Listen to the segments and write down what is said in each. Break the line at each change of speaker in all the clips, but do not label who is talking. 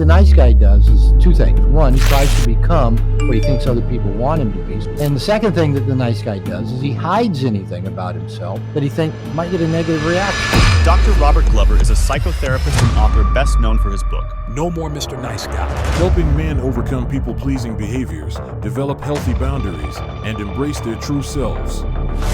the nice guy does is two things. One, he tries to become what he thinks other people want him to be. And the second thing that the nice guy does is he hides anything about himself that he thinks might get a negative reaction.
Dr. Robert Glover is a psychotherapist and author best known for his book,
No More Mr. Nice Guy, helping men overcome people-pleasing behaviors, develop healthy boundaries, and embrace their true selves.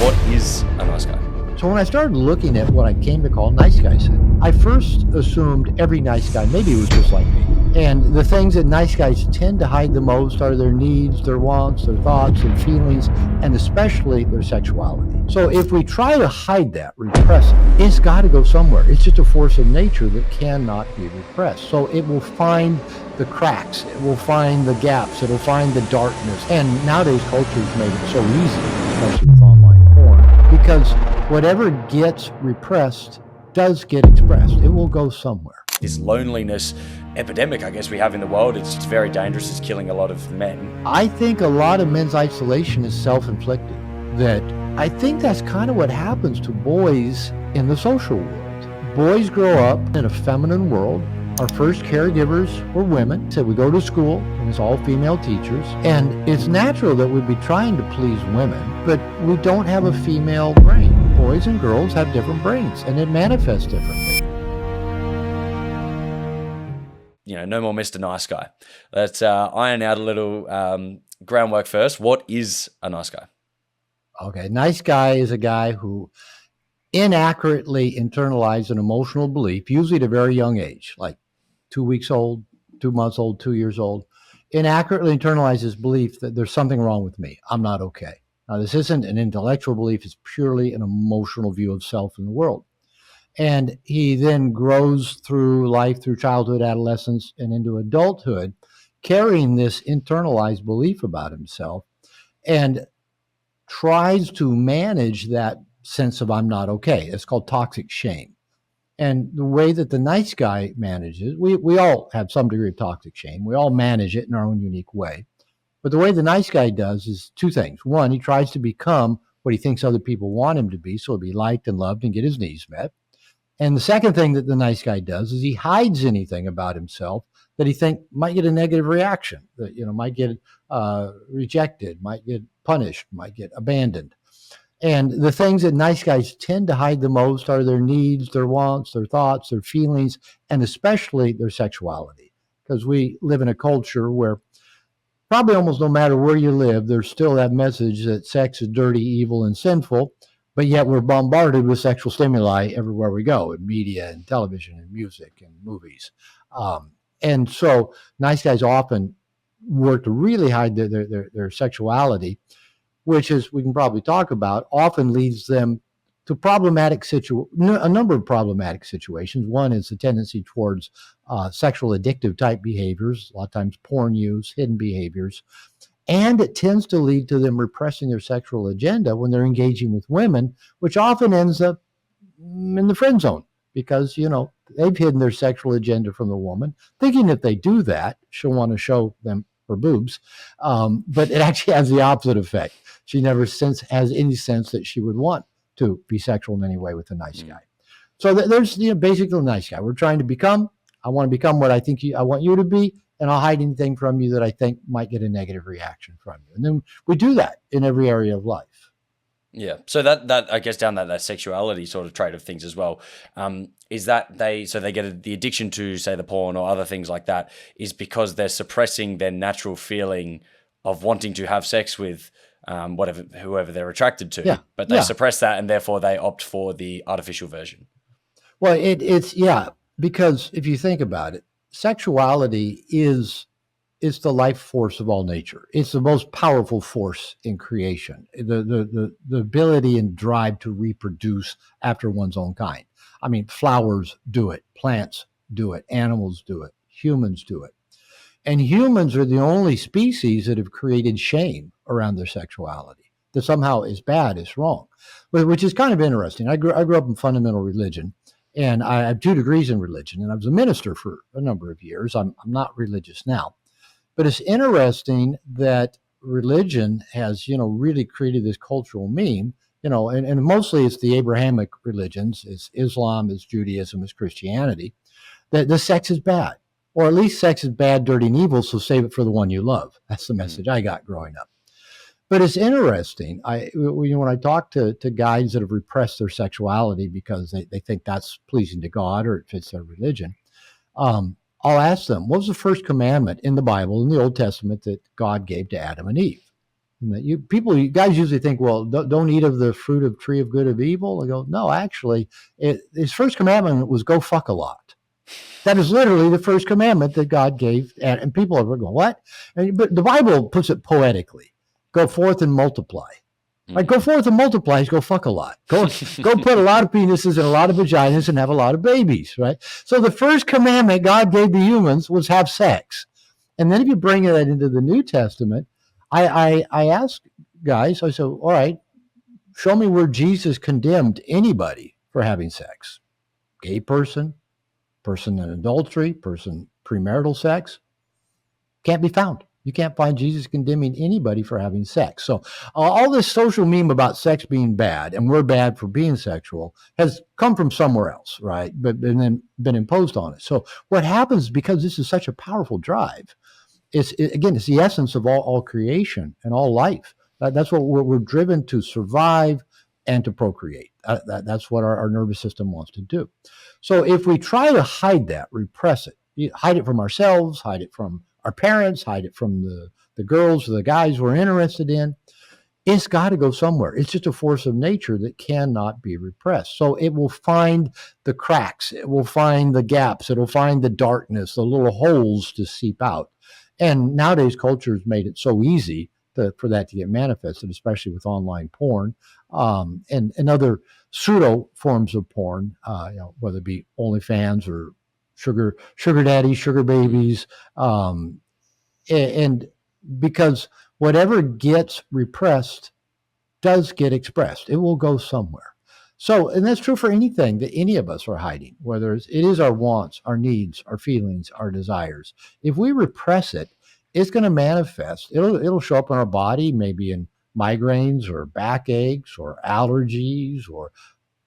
What is a nice guy?
So when I started looking at what I came to call nice guys, I first assumed every nice guy maybe was just like me. And the things that nice guys tend to hide the most are their needs, their wants, their thoughts and feelings, and especially their sexuality. So if we try to hide that, repress it, it's got to go somewhere. It's just a force of nature that cannot be repressed. So it will find the cracks, it will find the gaps, it'll find the darkness. And nowadays culture's made it so easy, especially with online porn, because whatever gets repressed does get expressed. It will go somewhere.
This loneliness epidemic, I guess, we have in the world, it's very dangerous. It's killing a lot of men.
I think a lot of men's isolation is self-inflicted. That I think that's kind of what happens to boys in the social world. Boys grow up in a feminine world. Our first caregivers were women. So we go to school and it's all female teachers. And it's natural that we'd be trying to please women, but we don't have a female brain. Boys and girls have different brains and it manifests differently.
No more Mr. Nice Guy. Let's iron out a little groundwork first. What is a nice guy?
Okay, nice guy is a guy who inaccurately internalized an emotional belief, usually at a very young age, like 2 weeks old, 2 months old, 2 years old, inaccurately internalizes belief that there's something wrong with me. I'm not okay. Now, this isn't an intellectual belief. It's purely an emotional view of self in the world. And he then grows through life, through childhood, adolescence, and into adulthood, carrying this internalized belief about himself and tries to manage that sense of I'm not okay. It's called toxic shame. And the way that the nice guy manages, we all have some degree of toxic shame. We all manage it in our own unique way. But the way the nice guy does is two things. One, he tries to become what he thinks other people want him to be, so he'll be liked and loved and get his needs met. And the second thing that the nice guy does is he hides anything about himself that he thinks might get a negative reaction, that might get rejected, might get punished, might get abandoned. And the things that nice guys tend to hide the most are their needs, their wants, their thoughts, their feelings, and especially their sexuality. Because we live in a culture where probably almost no matter where you live, there's still that message that sex is dirty, evil, and sinful. But yet we're bombarded with sexual stimuli everywhere we go, in media and television and music and movies. And so nice guys often work to really hide their sexuality, which, as we can probably talk about, often leads them to a number of problematic situations. One is the tendency towards sexual addictive type behaviors, a lot of times porn use, hidden behaviors. And it tends to lead to them repressing their sexual agenda when they're engaging with women, which often ends up in the friend zone because, they've hidden their sexual agenda from the woman, thinking if they do that, she'll want to show them her boobs. But it actually has the opposite effect. She never has any sense that she would want to be sexual in any way with a nice guy. So there's basically a nice guy. We're trying to become, I want to become what I think I want you to be. And I'll hide anything from you that I think might get a negative reaction from you. And then we do that in every area of life.
Yeah. So that I guess down that sexuality sort of trait of things as well, is that they get the addiction to, say, the porn or other things like that is because they're suppressing their natural feeling of wanting to have sex with whoever they're attracted to.
Yeah.
But they suppress that and therefore they opt for the artificial version.
Well, it's because if you think about it, sexuality is the life force of all nature. It's the most powerful force in creation. The ability and drive to reproduce after one's own kind. I mean, flowers do it, plants do it, animals do it, humans do it. And humans are the only species that have created shame around their sexuality. That somehow is bad, is wrong, which is kind of interesting. I grew up in fundamental religion. And I have 2 degrees in religion, and I was a minister for a number of years. I'm not religious now. But it's interesting that religion has, really created this cultural meme, and mostly it's the Abrahamic religions. It's Islam, it's Judaism, it's Christianity, that the sex is bad. or at least sex is bad, dirty, and evil, so save it for the one you love. That's the message I got growing up. But it's interesting. When I talk to guys that have repressed their sexuality because they think that's pleasing to God or it fits their religion, I'll ask them, what was the first commandment in the Bible, in the Old Testament, that God gave to Adam and Eve? And that you guys usually think, well, don't eat of the fruit of tree of good of evil. I go, no, actually, his first commandment was go fuck a lot. That is literally the first commandment that God gave. And people are going, what? But the Bible puts it poetically. Go forth and multiply. Like, go forth and multiply is go fuck a lot. Go put a lot of penises and a lot of vaginas and have a lot of babies, right? So the first commandment God gave to humans was have sex. And then if you bring that into the New Testament, I ask guys, I said, all right, show me where Jesus condemned anybody for having sex. Gay person in adultery, person premarital sex, can't be found. You can't find Jesus condemning anybody for having sex. So all this social meme about sex being bad and we're bad for being sexual has come from somewhere else, right? But and then been imposed on it. So what happens, because this is such a powerful drive, it's the essence of all creation and all life. That's what we're driven to survive and to procreate. That's what our nervous system wants to do. So if we try to hide that, repress it, hide it from ourselves, hide it from our parents, hide it from the girls or the guys we're interested in, it's got to go somewhere. It's just a force of nature that cannot be repressed. So it will find the cracks, it will find the gaps, it'll find the darkness, the little holes to seep out. And nowadays, culture has made it so easy for that to get manifested, especially with online porn and other pseudo forms of porn, whether it be OnlyFans or sugar daddies, sugar babies, and because whatever gets repressed does get expressed. It will go somewhere. So, and that's true for anything that any of us are hiding, whether it is our wants, our needs, our feelings, our desires. If we repress it, it's going to manifest. It'll show up in our body, maybe in migraines or backaches or allergies or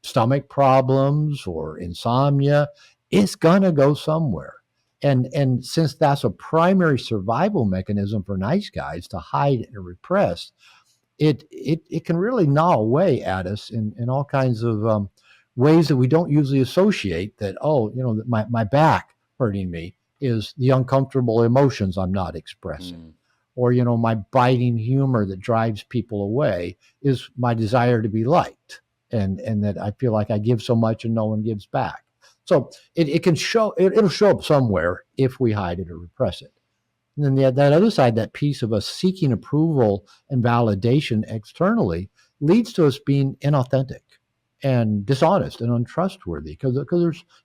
stomach problems or insomnia. It's going to go somewhere. And since that's a primary survival mechanism for nice guys to hide and repress, it can really gnaw away at us in all kinds of ways that we don't usually associate. That, my back hurting me is the uncomfortable emotions I'm not expressing. Or, my biting humor that drives people away is my desire to be liked, and that I feel like I give so much and no one gives back. So it'll show up somewhere if we hide it or repress it. And then that other side, that piece of us seeking approval and validation externally, leads to us being inauthentic and dishonest and untrustworthy. Because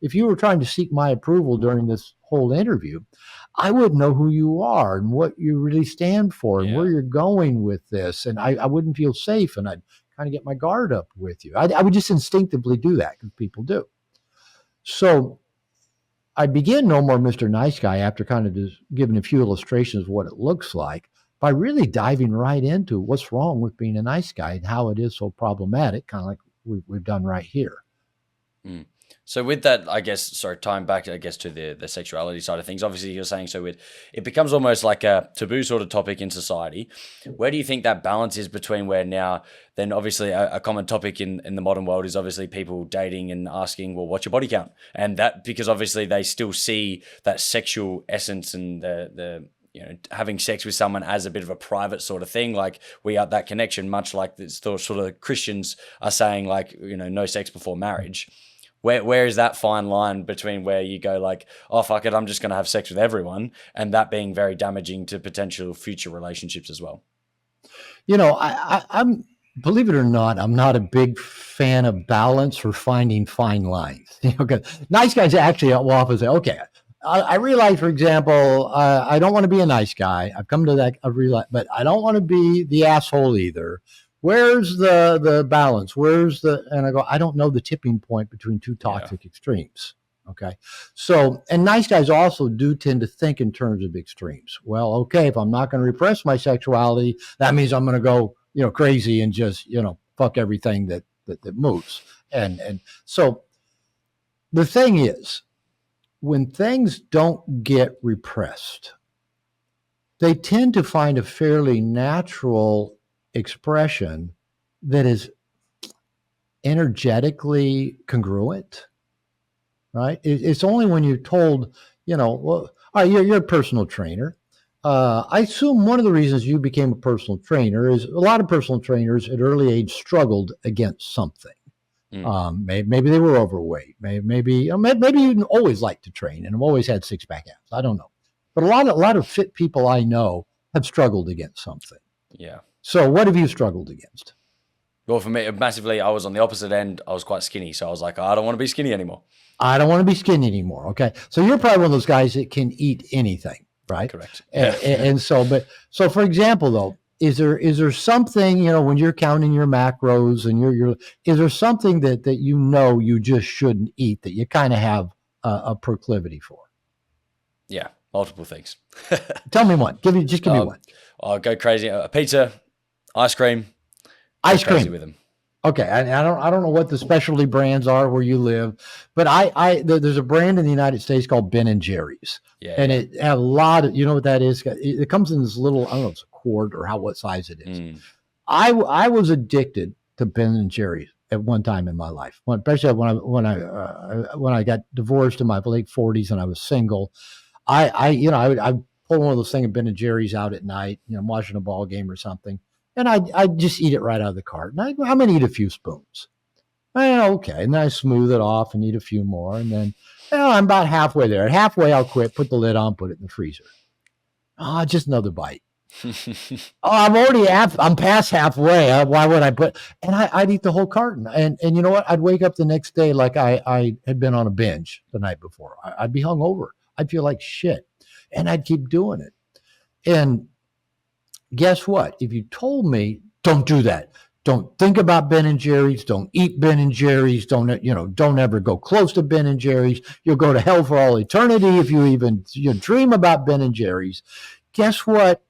if you were trying to seek my approval during this whole interview, I wouldn't know who you are and what you really stand for and where you're going with this. And I wouldn't feel safe, and I'd kind of get my guard up with you. I would just instinctively do that, because people do. So I begin No More Mr. Nice Guy, after kind of just giving a few illustrations of what it looks like, by really diving right into what's wrong with being a nice guy and how it is so problematic, kind of like we've done right here.
So with that, I guess, tying back, I guess, to the sexuality side of things, obviously you're saying, so it becomes almost like a taboo sort of topic in society. Where do you think that balance is between where now, then obviously a common topic in the modern world is obviously people dating and asking, well, what's your body count? And that, because obviously they still see that sexual essence and the having sex with someone as a bit of a private sort of thing, like we are that connection, much like this sort of Christians are saying, like, no sex before marriage. Where is that fine line between where you go like, oh, fuck it, I'm just going to have sex with everyone, and that being very damaging to potential future relationships as well?
I'm, believe it or not, I'm not a big fan of balance or finding fine lines. Because nice guys actually will often say, okay, I realize, for example, I don't want to be a nice guy. I've come to that, I realize, but I don't want to be the asshole either. Where's the balance? And I go, I don't know the tipping point between two toxic extremes. Okay. So, and nice guys also do tend to think in terms of extremes. Well, okay, if I'm not going to repress my sexuality, that means I'm going to go, crazy and just, fuck everything that moves. And so the thing is, when things don't get repressed, they tend to find a fairly natural expression that is energetically congruent, right? It's only when you're told, well, all right, you're a personal trainer. I assume one of the reasons you became a personal trainer is a lot of personal trainers at early age struggled against something. Maybe they were overweight. Maybe you always liked to train and have always had six-pack abs. I don't know, but a lot of fit people I know have struggled against something.
Yeah.
So, what have you struggled against?
Well, for me, massively, I was on the opposite end. I was quite skinny, so I was like, I don't want to be skinny anymore.
I don't want to be skinny anymore. Okay, so you're probably one of those guys that can eat anything, right?
Correct.
And so, for example, though, is there something, when you're counting your macros and is there something that you just shouldn't eat that you kind of have a proclivity for?
Yeah, multiple things.
Tell me one. Give me one.
I'll go crazy. Pizza, ice cream.
Ice cream
crazy with them.
Okay, I don't know what the specialty brands are where you live, but there's a brand in the United States called Ben and Jerry's, and it have a lot of, you know what that is? It comes in this little, I don't know if it's a quart or what size it is. I was addicted to Ben and Jerry's at one time in my life, especially when I got divorced in my late 40s and I was single. I pull one of those things of Ben and Jerry's out at night, I'm watching a ball game or something. And I just eat it right out of the cart. And I'm going to eat a few spoons. Okay. And then I smooth it off and eat a few more. And then I'm about halfway there. At halfway, I'll quit, put the lid on, put it in the freezer. Just another bite. I'm past halfway. Why would I put? And I'd eat the whole carton. And you know what? I'd wake up the next day like I had been on a binge the night before. I'd be hungover. I'd feel like shit. And I'd keep doing it. And guess what? If you told me, don't do that. Don't think about Ben and Jerry's. Don't eat Ben and Jerry's. Don't ever go close to Ben and Jerry's. You'll go to hell for all eternity if you even dream about Ben and Jerry's. Guess what?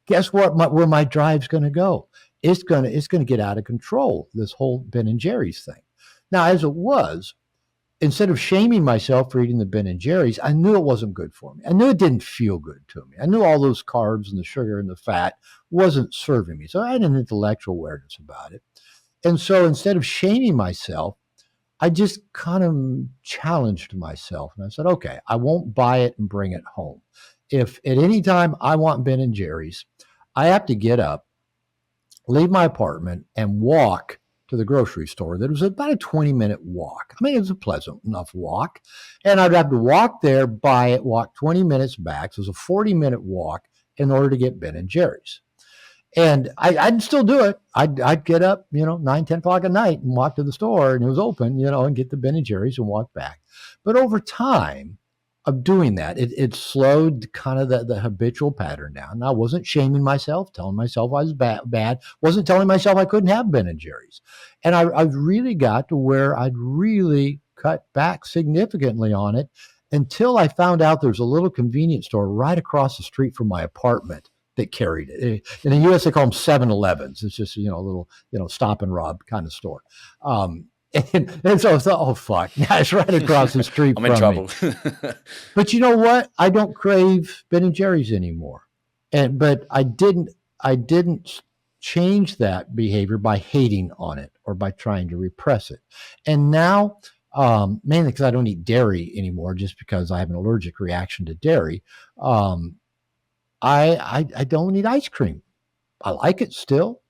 Where my drive's going to go? It's going to get out of control. This whole Ben and Jerry's thing. Now, as it was, instead of shaming myself for eating the Ben and Jerry's, I knew it wasn't good for me. I knew it didn't feel good to me. I knew all those carbs and the sugar and the fat wasn't serving me. So I had an intellectual awareness about it. And so instead of shaming myself, I just kind of challenged myself. And I said, okay, I won't buy it and bring it home. If at any time I want Ben and Jerry's, I have to get up, leave my apartment, and walk to the grocery store. That was about a 20-minute walk. I mean, it was a pleasant enough walk. And I'd have to walk there, buy it, walk 20 minutes back. So it was a 40-minute walk in order to get Ben and Jerry's. And I'd still do it. I'd get up, 9, 10 o'clock at night and walk to the store, and it was open, and get the Ben and Jerry's and walk back. But over time of doing that, it slowed kind of the habitual pattern down. And I wasn't shaming myself, telling myself I was bad, wasn't telling myself I couldn't have Ben and Jerry's. And I really got to where I'd really cut back significantly on it until I found out there's a little convenience store right across the street from my apartment that carried it. In the U.S., they call them 7-Elevens. It's just, a little, stop and rob kind of store. And so I thought, oh, fuck, now it's right across the street
I'm
from
in trouble.
me. But you know what? I don't crave Ben and Jerry's anymore. But I didn't change that behavior by hating on it or by trying to repress it. And now, mainly because I don't eat dairy anymore, just because I have an allergic reaction to dairy, I don't eat ice cream. I like it still,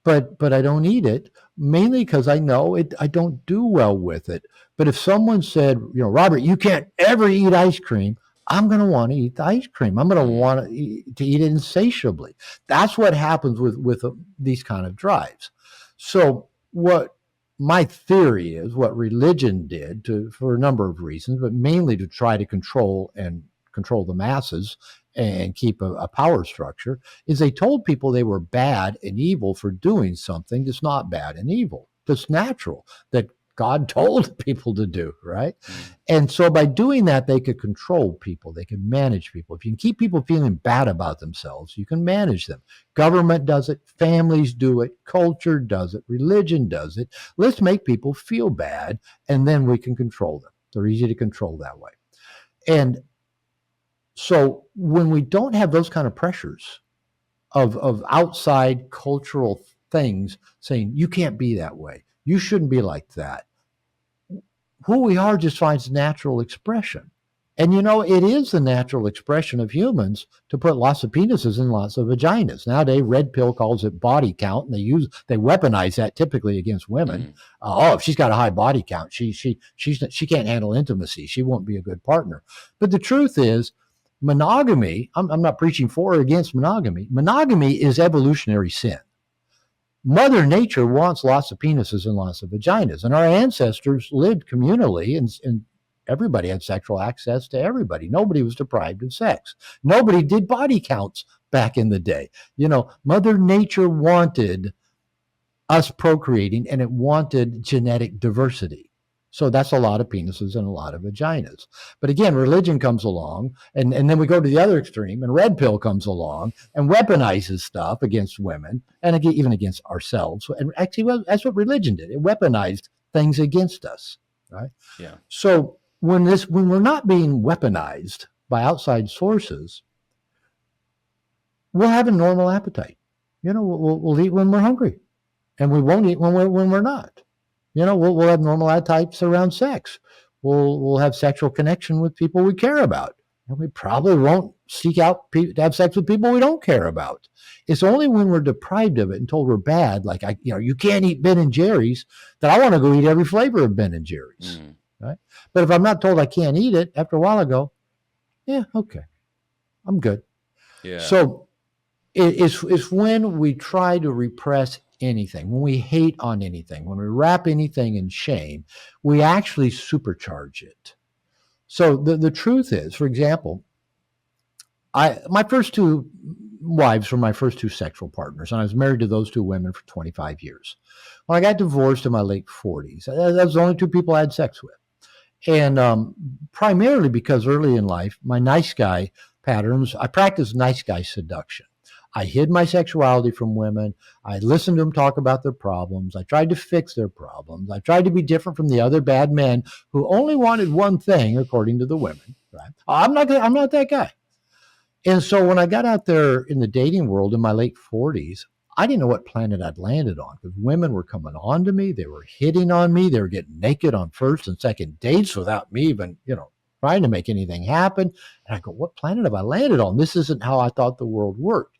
but I don't eat it, mainly because I know I don't do well with it. But if someone said, Robert, you can't ever eat ice cream, I'm going to want to eat the ice cream. I'm going to want to eat it insatiably. That's what happens with these kind of drives. So what my theory is, what religion did for a number of reasons, but mainly to try to control the masses and keep a power structure, is they told people they were bad and evil for doing something that's not bad and evil, that's natural, that God told people to do, right? And so by doing that, they could control people. They could manage people. If you can keep people feeling bad about themselves, you can manage them. Government does it. Families do it. Culture does it. Religion does it. Let's make people feel bad, and then we can control them. They're easy to control that way. And so when we don't have those kind of pressures of outside cultural things saying, you can't be that way, you shouldn't be like that, who we are just finds natural expression. And it is the natural expression of humans to put lots of penises in lots of vaginas. Nowadays, Red Pill calls it body count, and they weaponize that typically against women. If she's got a high body count, she can't handle intimacy. She won't be a good partner. But the truth is, monogamy. I'm not preaching for or against monogamy. Monogamy is evolutionary sin. Mother Nature wants lots of penises and lots of vaginas, and our ancestors lived communally, and everybody had sexual access to everybody. Nobody was deprived of sex. Nobody did body counts back in the day. Mother Nature wanted us procreating, and it wanted genetic diversity. So that's a lot of penises and a lot of vaginas. But again, religion comes along, and then we go to the other extreme, and Red Pill comes along and weaponizes stuff against women and again, even against ourselves. And actually, well, that's what religion did. It weaponized things against us, right?
Yeah.
So when we're not being weaponized by outside sources, we'll have a normal appetite. We'll eat when we're hungry, and we won't eat when we're not. We'll have normal appetites around sex. We'll have sexual connection with people we care about, and we probably won't seek out to have sex with people we don't care about. It's only when we're deprived of it and told we're bad, like you can't eat Ben and Jerry's, that I want to go eat every flavor of Ben and Jerry's, right? But if I'm not told I can't eat it, after a while I go, yeah, okay, I'm good.
Yeah.
So it's when we try to repress anything, when we hate on anything, when we wrap anything in shame, we actually supercharge it. So the truth is, for example, my first two wives were my first two sexual partners, and I was married to those two women for 25 years. When I got divorced in my late 40s, that was the only two people I had sex with. And primarily because early in life, my nice guy patterns, I practiced nice guy seduction. I hid my sexuality from women. I listened to them talk about their problems. I tried to fix their problems. I tried to be different from the other bad men who only wanted one thing, according to the women. Right? I'm not that guy. And so when I got out there in the dating world in my late 40s, I didn't know what planet I'd landed on, because women were coming on to me. They were hitting on me. They were getting naked on first and second dates without me even, trying to make anything happen. And I go, what planet have I landed on? This isn't how I thought the world worked.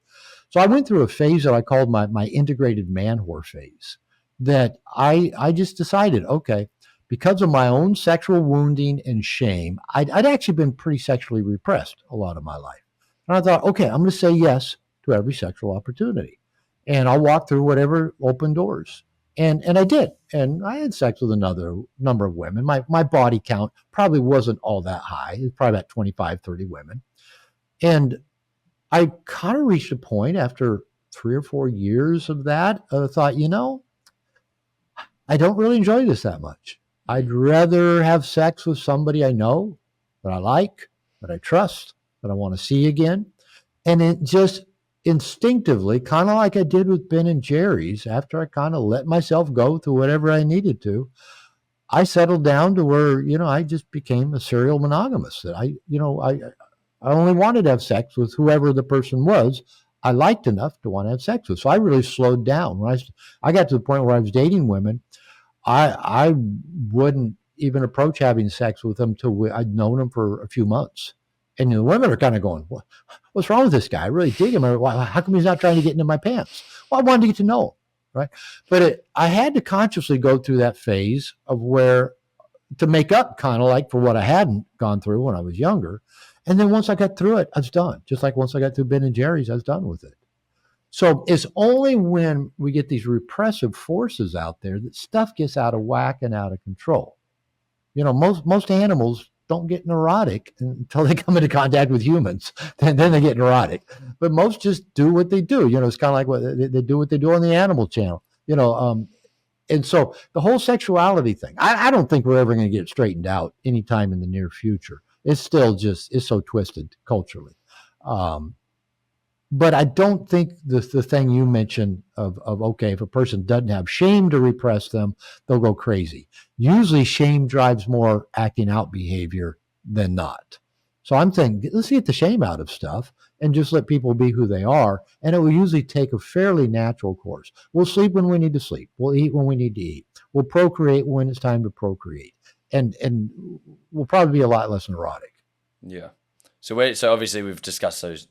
So I went through a phase that I called my integrated man whore phase, that I just decided, okay, because of my own sexual wounding and shame, I'd actually been pretty sexually repressed a lot of my life. And I thought, okay, I'm going to say yes to every sexual opportunity. And I'll walk through whatever open doors. And I did. And I had sex with another number of women. My body count probably wasn't all that high. It was probably about 25, 30 women. And I kind of reached a point after 3 or 4 years of that, I thought, I don't really enjoy this that much. I'd rather have sex with somebody I know, that I like, that I trust, that I want to see again. And it just instinctively, kind of like I did with Ben and Jerry's, after I kind of let myself go through whatever I needed to, I settled down to where, I just became a serial monogamous. That I only wanted to have sex with whoever the person was I liked enough to want to have sex with. So I really slowed down. When I got to the point where I was dating women, I wouldn't even approach having sex with them till I'd known them for a few months. And the women are kind of going, what's wrong with this guy? I really dig him. How come he's not trying to get into my pants? Well, I wanted to get to know him, right? But I had to consciously go through that phase of where, to make up kind of like for what I hadn't gone through when I was younger. And then once I got through it, I was done. Just like once I got through Ben and Jerry's, I was done with it. So it's only when we get these repressive forces out there that stuff gets out of whack and out of control. Most animals don't get neurotic until they come into contact with humans. Then they get neurotic. But most just do what they do. It's kind of like what they do what they do on the Animal Channel. And so the whole sexuality thing, I don't think we're ever going to get straightened out anytime in the near future. It's still it's so twisted culturally. But I don't think the thing you mentioned of, okay, if a person doesn't have shame to repress them, they'll go crazy. Usually shame drives more acting out behavior than not. So I'm saying, let's get the shame out of stuff and just let people be who they are. And it will usually take a fairly natural course. We'll sleep when we need to sleep. We'll eat when we need to eat. We'll procreate when it's time to procreate. And we'll probably be a lot less neurotic.
Yeah. So obviously we've discussed those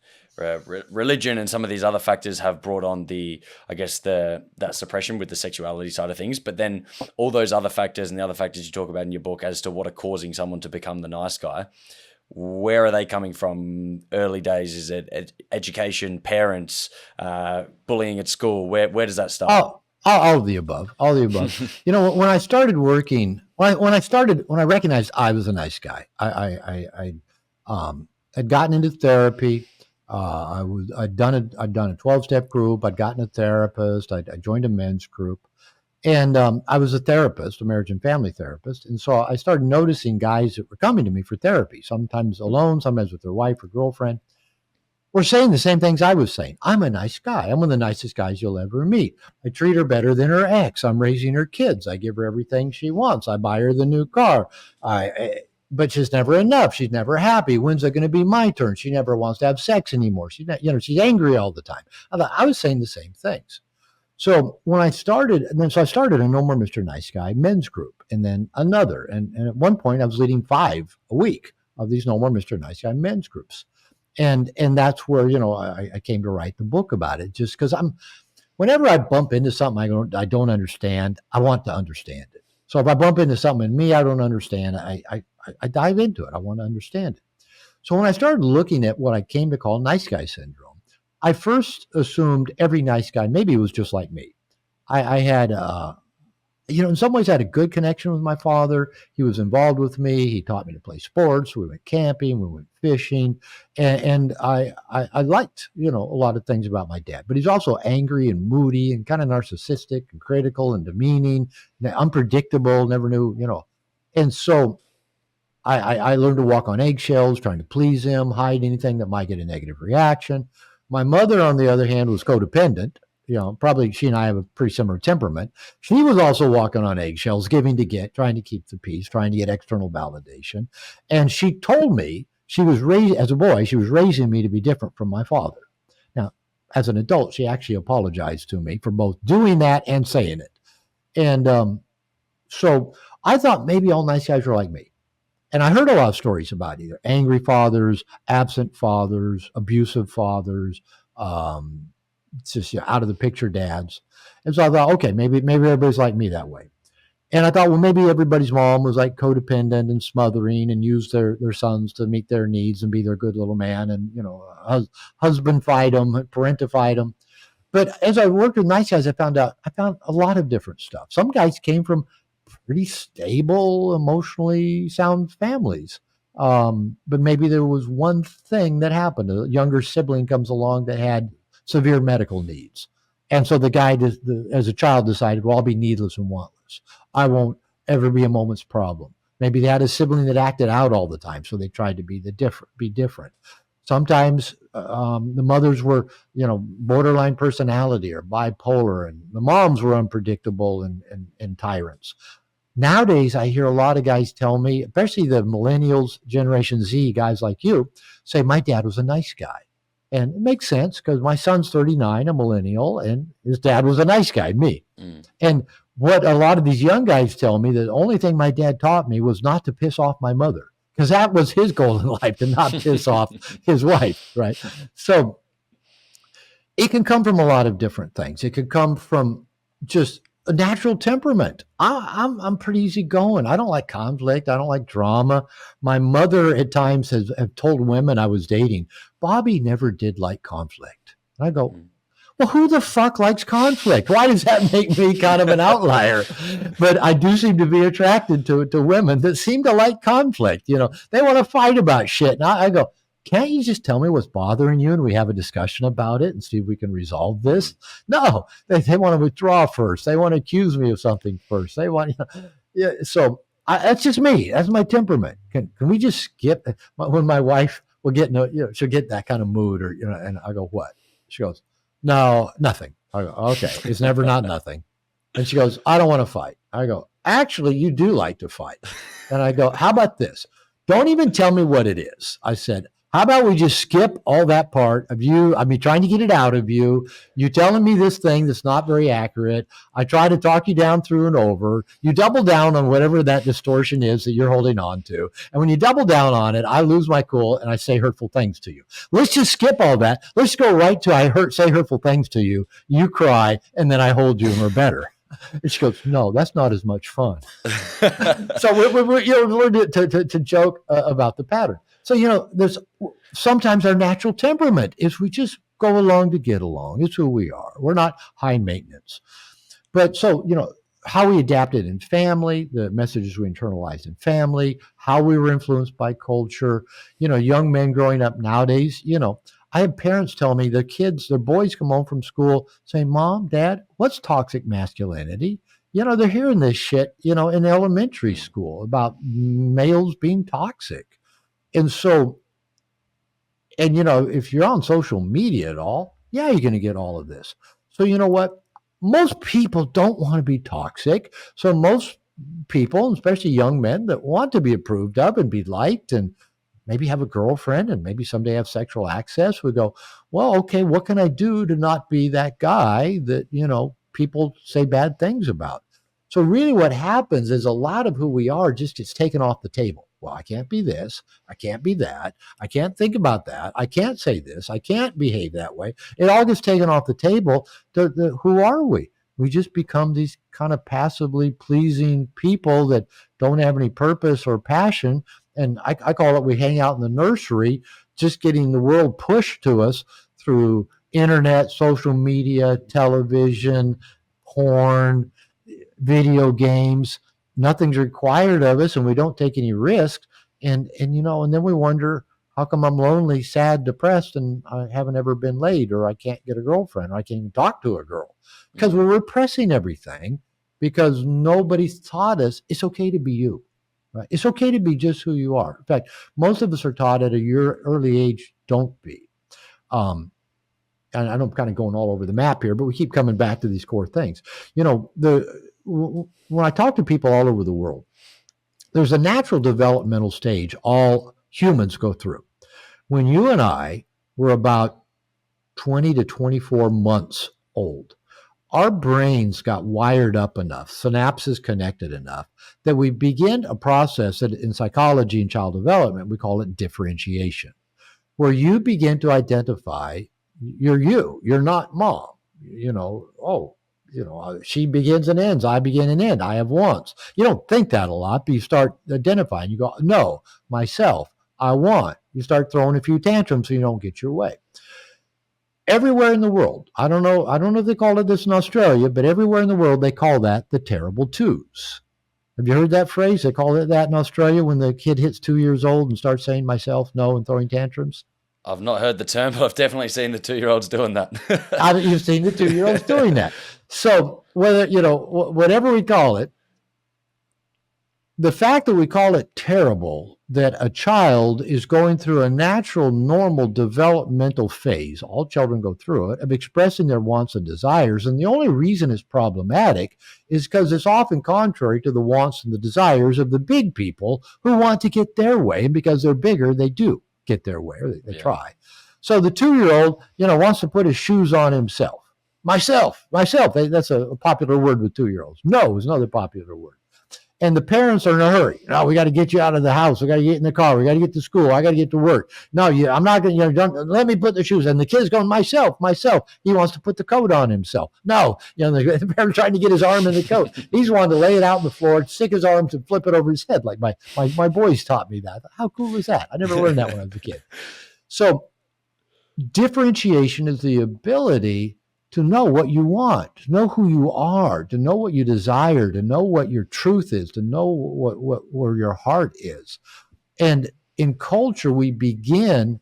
religion and some of these other factors have brought on that suppression with the sexuality side of things. But then all those other factors and the other factors you talk about in your book as to what are causing someone to become the nice guy, where are they coming from? Early days? Is it education, parents, bullying at school? Where does that start?
All of the above. All of the above. When I started working, when I recognized I was a nice guy, I had gotten into therapy. I'd done a 12-step group. I'd gotten a therapist. I joined a men's group, and I was a therapist, a marriage and family therapist. And so I started noticing guys that were coming to me for therapy, sometimes alone, sometimes with their wife or girlfriend, were saying the same things I was saying. I'm a nice guy. I'm one of the nicest guys you'll ever meet. I treat her better than her ex. I'm raising her kids. I give her everything she wants. I buy her the new car. But she's never enough. She's never happy. When's it going to be my turn? She never wants to have sex anymore. She's she's angry all the time. I was saying the same things. So when I started, I started a No More Mr. Nice Guy men's group, and then another. And at one point I was leading 5 a week of these No More Mr. Nice Guy men's groups. And that's where, I came to write the book about it, just because whenever I bump into something I don't understand, I want to understand it. So if I bump into something in me I don't understand, I dive into it. I want to understand it. So when I started looking at what I came to call nice guy syndrome, I first assumed every nice guy maybe was just like me. I had, in some ways I had a good connection with my father. He was involved with me. He taught me to play sports. We went camping. We went fishing. And I liked, a lot of things about my dad. But he's also angry and moody and kind of narcissistic and critical and demeaning, unpredictable, never knew, And so I learned to walk on eggshells, trying to please him, hide anything that might get a negative reaction. My mother, on the other hand, was codependent. Probably she and I have a pretty similar temperament. She was also walking on eggshells, giving to get, trying to keep the peace, trying to get external validation. And she told me as a boy, she was raising me to be different from my father. Now, as an adult, she actually apologized to me for both doing that and saying it. And so I thought maybe all nice guys were like me. And I heard a lot of stories about either angry fathers, absent fathers, abusive fathers, just out of the picture dads. And so I thought, okay, maybe everybody's like me that way. And I thought, well, maybe everybody's mom was like codependent and smothering and used their sons to meet their needs and be their good little man and, husband-fied them, parentified them. But as I worked with nice guys, I found a lot of different stuff. Some guys came from pretty stable, emotionally sound families. But maybe there was one thing that happened. A younger sibling comes along that had severe medical needs. And so the guy, as a child, decided, well, I'll be needless and wantless. I won't ever be a moment's problem. Maybe they had a sibling that acted out all the time, so they tried to be different. Sometimes the mothers were, borderline personality or bipolar, and the moms were unpredictable and tyrants. Nowadays, I hear a lot of guys tell me, especially the millennials, Generation Z, guys like you, say, my dad was a nice guy. And it makes sense because my son's 39, a millennial, and his dad was a nice guy, me. Mm. And what a lot of these young guys tell me, the only thing my dad taught me was not to piss off my mother, because that was his goal in life, to not piss off his wife, right? So it can come from a lot of different things. It could come from just a natural temperament. I'm pretty easygoing. I don't like conflict. I don't like drama. My mother at times have told women I was dating, Bobby never did like conflict. And I go, well, who the fuck likes conflict? Why does that make me kind of an outlier? But I do seem to be attracted to women that seem to like conflict. They want to fight about shit. And I go, can't you just tell me what's bothering you and we have a discussion about it and see if we can resolve this? No, they want to withdraw first. They want to accuse me of something first. They want, so that's just me. That's my temperament. Can we just skip when my wife will get, she'll get that kind of mood or, and I go, what? She goes, no, nothing. I go, okay. It's never not nothing. And she goes, I don't want to fight. I go, actually, you do like to fight. And I go, how about this? Don't even tell me what it is. I said, how about we just skip all that part of you? I mean, trying to get it out of you. You telling me this thing that's not very accurate. I try to talk you down through and over. You double down on whatever that distortion is that you're holding on to. And when you double down on it, I lose my cool and I say hurtful things to you. Let's just skip all that. Let's go right to say hurtful things to you. You cry, and then I hold you and we're better. And she goes, no, that's not as much fun. So we learned to joke about the pattern. So, there's sometimes our natural temperament is we just go along to get along. It's who we are. We're not high maintenance. But so, how we adapted in family, the messages we internalized in family, how we were influenced by culture, young men growing up nowadays, I have parents tell me their boys come home from school saying, Mom, Dad, what's toxic masculinity? They're hearing this shit, in elementary school about males being toxic. And so, if you're on social media at all, yeah, you're going to get all of this. So you know what? Most people don't want to be toxic. So most people, especially young men that want to be approved of and be liked and maybe have a girlfriend and maybe someday have sexual access, we go, well, okay, what can I do to not be that guy that, people say bad things about? So really what happens is a lot of who we are just gets taken off the table. Well, I can't be this. I can't be that. I can't think about that. I can't say this. I can't behave that way. It all gets taken off the table. Who are we? We just become these kind of passively pleasing people that don't have any purpose or passion. And I call it we hang out in the nursery, just getting the world pushed to us through internet, social media, television, porn, video games. Nothing's required of us and we don't take any risks. And then we wonder, how come I'm lonely, sad, depressed, and I haven't ever been laid, or I can't get a girlfriend, or I can't even talk to a girl? Because we're repressing everything because nobody's taught us it's okay to be you. Right? It's okay to be just who you are. In fact, most of us are taught at a early age, don't be. And I know I'm kind of going all over the map here, but we keep coming back to these core things. When I talk to people all over the world, there's a natural developmental stage all humans go through. When you and I were about 20 to 24 months old, our brains got wired up enough, synapses connected enough, that we begin a process that in psychology and child development, we call it differentiation, where you begin to identify you're not mom, she begins and ends, I begin and end, I have wants. You don't think that a lot, but you start identifying. You go, no, myself, I want. You start throwing a few tantrums so you don't get your way. Everywhere in the world, I don't know if they call it this in Australia, but everywhere in the world they call that the terrible twos. Have you heard that phrase? They call it that in Australia when the kid hits 2 years old and starts saying myself, no, and throwing tantrums.
I've not heard the term, but I've definitely seen the 2-year-olds doing that.
You've seen the 2-year-olds doing that. So whatever we call it, the fact that we call it terrible, that a child is going through a natural, normal developmental phase, all children go through it, of expressing their wants and desires. And the only reason it's problematic is because it's often contrary to the wants and the desires of the big people who want to get their way. And because they're bigger, they do get their way, or they try. So the 2-year-old, wants to put his shoes on himself. Myself. That's a popular word with 2-year-olds. No is another popular word. And the parents are in a hurry. No, we got to get you out of the house. We got to get in the car. We got to get to school. I got to get to work. No, I'm not going to, let me put the shoes. And the kid's going, myself. He wants to put the coat on himself. No, the parent's trying to get his arm in the coat. He's wanting to lay it out on the floor, stick his arms and flip it over his head. Like my boys taught me that. How cool is that? I never learned that when I was a kid. So differentiation is the ability to know what you want, to know who you are, to know what you desire, to know what your truth is, to know where your heart is. And in culture, we begin,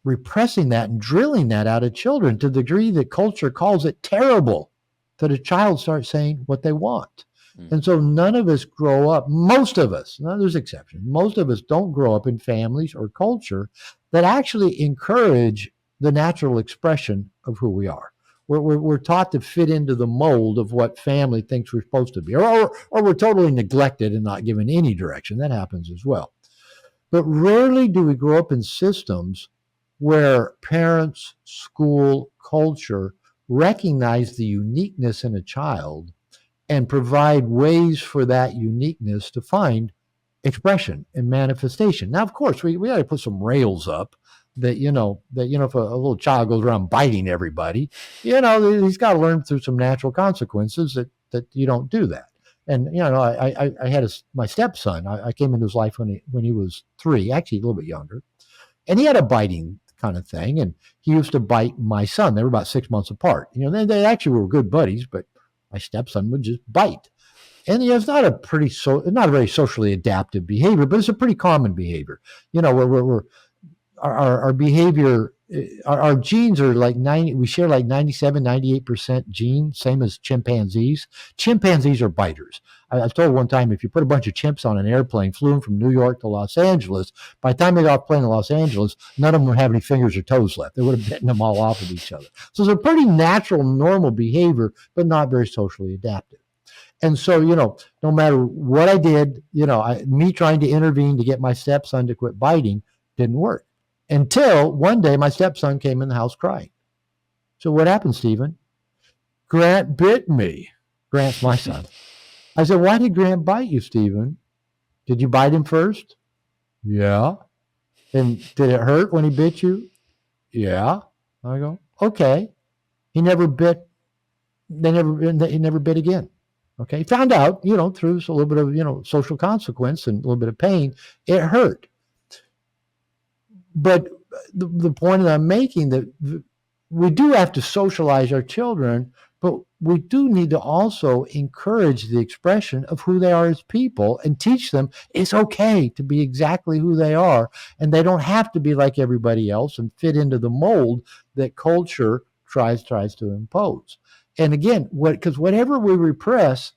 repressing that and drilling that out of children to the degree that culture calls it terrible, that a child starts saying what they want. And so none of us grow up, most of us, now there's exceptions, most of us don't grow up in families or culture that actually encourage the natural expression of who we are. we're taught to fit into the mold of what family thinks we're supposed to be, or we're totally neglected and not given any direction. That happens as well. But rarely do we grow up in systems where parents, school, culture recognize the uniqueness in a child and provide ways for that uniqueness to find expression and manifestation. Now, of course, we got to put some rails up that, if a little child goes around biting everybody, he's got to learn through some natural consequences that you don't do that. And, I had my stepson. I came into his life when he was 3, actually a little bit younger. And he had a biting kind of thing. And he used to bite my son. They were about 6 months apart. They actually were good buddies, but my stepson would just bite. And it's not not a very socially adaptive behavior, but it's a pretty common behavior. Our behavior, our genes are like we share like 97, 98% genes, same as chimpanzees. Chimpanzees are biters. I was told one time, if you put a bunch of chimps on an airplane, flew them from New York to Los Angeles, by the time they got off plane in Los Angeles, none of them would have any fingers or toes left. They would have bitten them all off of each other. So it's a pretty natural, normal behavior, but not very socially adaptive. And so, no matter what I did, me trying to intervene to get my stepson to quit biting didn't work. Until one day my stepson came in the house crying. So what happened, Stephen? Grant bit me. Grant's my son. I said, why did Grant bite you, Stephen? Did you bite him first? Yeah. And did it hurt when he bit you? Yeah. I go, okay. He never bit again. Okay. He found out, through a little bit of, social consequence and a little bit of pain, it hurt. But the point that I'm making, that we do have to socialize our children, but we do need to also encourage the expression of who they are as people and teach them it's okay to be exactly who they are. And they don't have to be like everybody else and fit into the mold that culture tries to impose. And again, because whatever we repress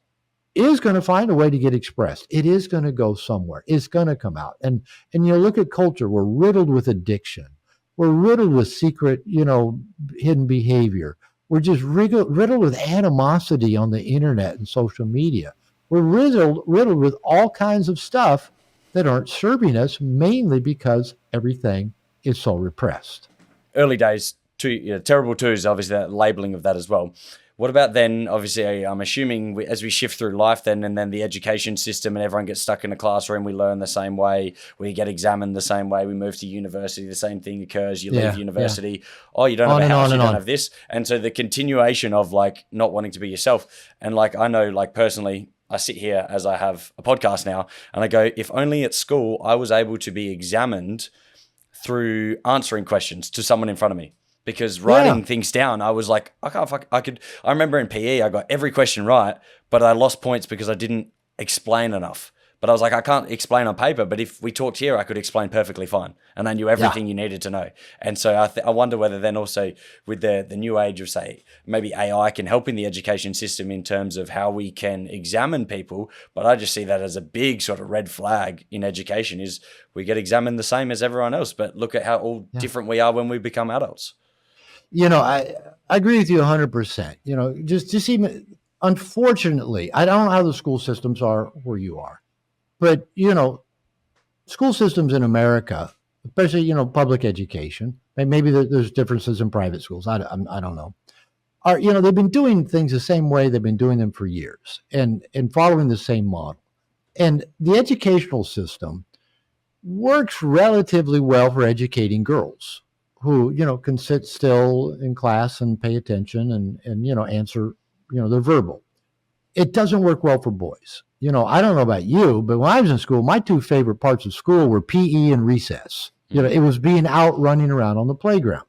is going to find a way to get expressed. It is going to go somewhere. It's going to come out. And look at culture. We're riddled with addiction. We're riddled with secret, hidden behavior. We're just riddled with animosity on the internet and social media. We're riddled with all kinds of stuff that aren't serving us, mainly because everything is so repressed.
Early days, terrible twos, obviously, that labeling of that as well. What about then, obviously, I'm assuming as we shift through life then, and then the education system and everyone gets stuck in a classroom, we learn the same way, we get examined the same way, we move to university, the same thing occurs, you leave university, oh, you don't have a house, you don't have this. And so the continuation of like not wanting to be yourself. And like, I know like personally, I sit here as I have a podcast now and I go, if only at school I was able to be examined through answering questions to someone in front of me. Because writing things down, I was like, I remember in PE, I got every question right, but I lost points because I didn't explain enough. But I was like, I can't explain on paper, but if we talked here, I could explain perfectly fine. And I knew everything you needed to know. And so I wonder whether then also with the new age of, say, maybe AI can help in the education system in terms of how we can examine people. But I just see that as a big sort of red flag in education is we get examined the same as everyone else, but look at how all different we are when we become adults.
I agree with you 100%. Just even, unfortunately, I don't know how the school systems are where you are, but, school systems in America, especially, public education, and maybe there's differences in private schools. I don't know. They've been doing things the same way they've been doing them for years and following the same model. And the educational system works relatively well for educating girls who, can sit still in class and pay attention and answer, they're verbal. It doesn't work well for boys. I don't know about you, but when I was in school, my two favorite parts of school were PE and recess. It was being out running around on the playground.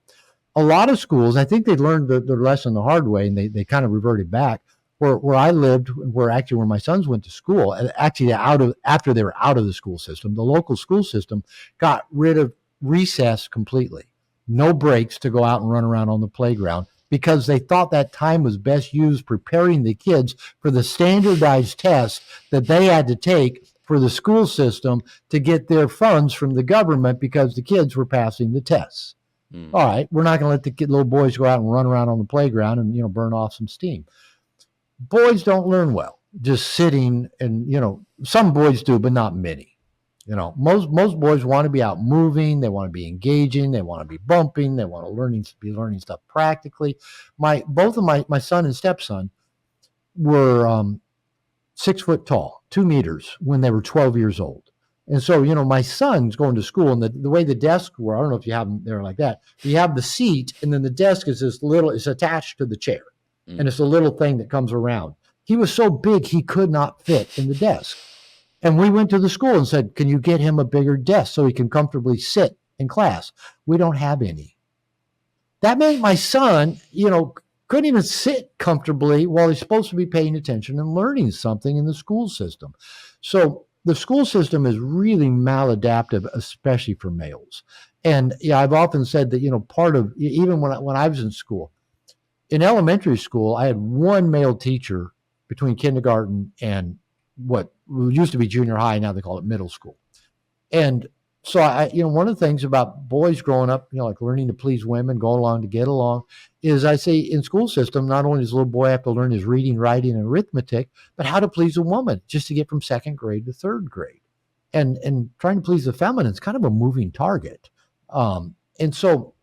A lot of schools, I think they learned their lesson the hard way and they kind of reverted back. Where I lived, where my sons went to school, actually after they were out of the school system, the local school system got rid of recess completely. No breaks to go out and run around on the playground because they thought that time was best used preparing the kids for the standardized tests that they had to take for the school system to get their funds from the government because the kids were passing the tests. All right, we're not going to let the little boys go out and run around on the playground and burn off some steam. Boys don't learn well just sitting, and some boys do, but not many. Most boys want to be out moving. They want to be engaging. They want to be bumping. They want to be learning stuff practically. Both of my son and stepson were 6 foot tall, 2 meters when they were 12 years old. And so, my son's going to school, and the way the desks were, I don't know if you have them there like that. You have the seat, and then the desk is it's attached to the chair, and it's a little thing that comes around. He was so big, he could not fit in the desk. And we went to the school and said, can you get him a bigger desk so he can comfortably sit in class? We don't have any. That meant my son, couldn't even sit comfortably while he's supposed to be paying attention and learning something in the school system. So the school system is really maladaptive, especially for males. And I've often said that, part of, even when I was in school, in elementary school, I had one male teacher between kindergarten and what used to be junior high. Now they call it middle school. And so one of the things about boys growing up, like learning to please women, go along to get along, is I say in school system, not only does a little boy have to learn his reading, writing, and arithmetic, but how to please a woman just to get from second grade to third grade. And trying to please the feminine is kind of a moving target. And so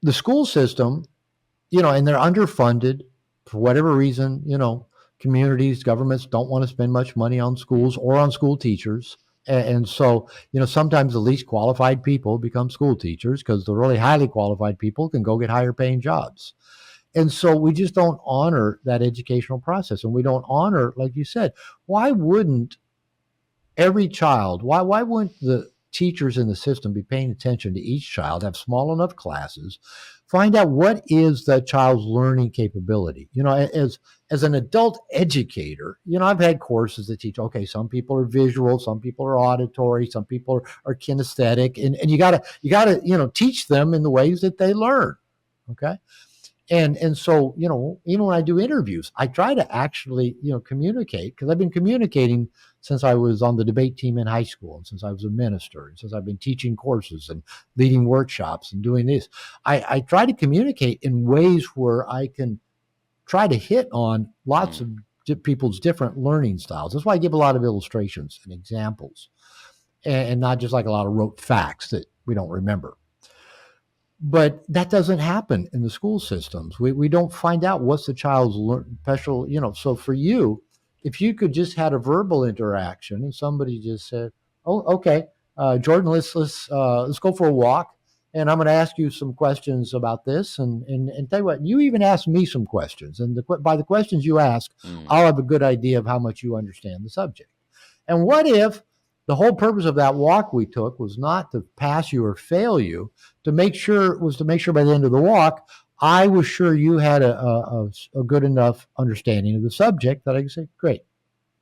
the school system, and they're underfunded for whatever reason, communities, governments don't want to spend much money on schools or on school teachers. And so, sometimes the least qualified people become school teachers because the really highly qualified people can go get higher paying jobs. And so we just don't honor that educational process. And we don't honor, like you said, why wouldn't every child, why wouldn't the teachers in the system be paying attention to each child, have small enough classes, find out what is that child's learning capability? As an adult educator, I've had courses that teach, okay, some people are visual, some people are auditory, some people are kinesthetic, and you gotta, teach them in the ways that they learn. Okay. And so, even when I do interviews, I try to actually, communicate, because I've been communicating since I was on the debate team in high school, and since I was a minister, and since I've been teaching courses and leading workshops and doing this. I try to communicate in ways where I can try to hit on lots of people's different learning styles. That's why I give a lot of illustrations and examples, and not just like a lot of rote facts that we don't remember. But that doesn't happen in the school systems. We don't find out what's the child's special, So for you, if you could just had a verbal interaction and somebody just said, "Oh, okay, Jordan, let's go for a walk, and I'm going to ask you some questions about this, and tell you what, you even ask me some questions, and by the questions you ask, I'll have a good idea of how much you understand the subject." And what if the whole purpose of that walk we took was not to pass you or fail you, to make sure by the end of the walk, I was sure you had a good enough understanding of the subject that I could say, great,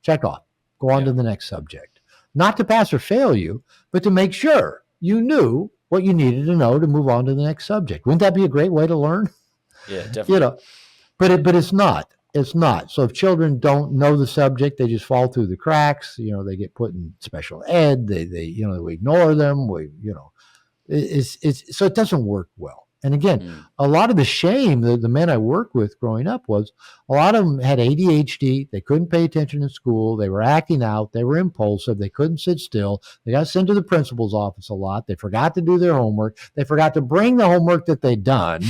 check off, go on to the next subject. Not to pass or fail you, but to make sure you knew what you needed to know to move on to the next subject. Wouldn't that be a great way to learn?
Yeah, definitely.
But it's not. It's not. So if children don't know the subject, they just fall through the cracks. They get put in special ed. They we ignore them. So it doesn't work well. And again, a lot of the shame that the men I worked with growing up was a lot of them had ADHD. They couldn't pay attention in school. They were acting out. They were impulsive. They couldn't sit still. They got sent to the principal's office a lot. They forgot to do their homework. They forgot to bring the homework that they'd done.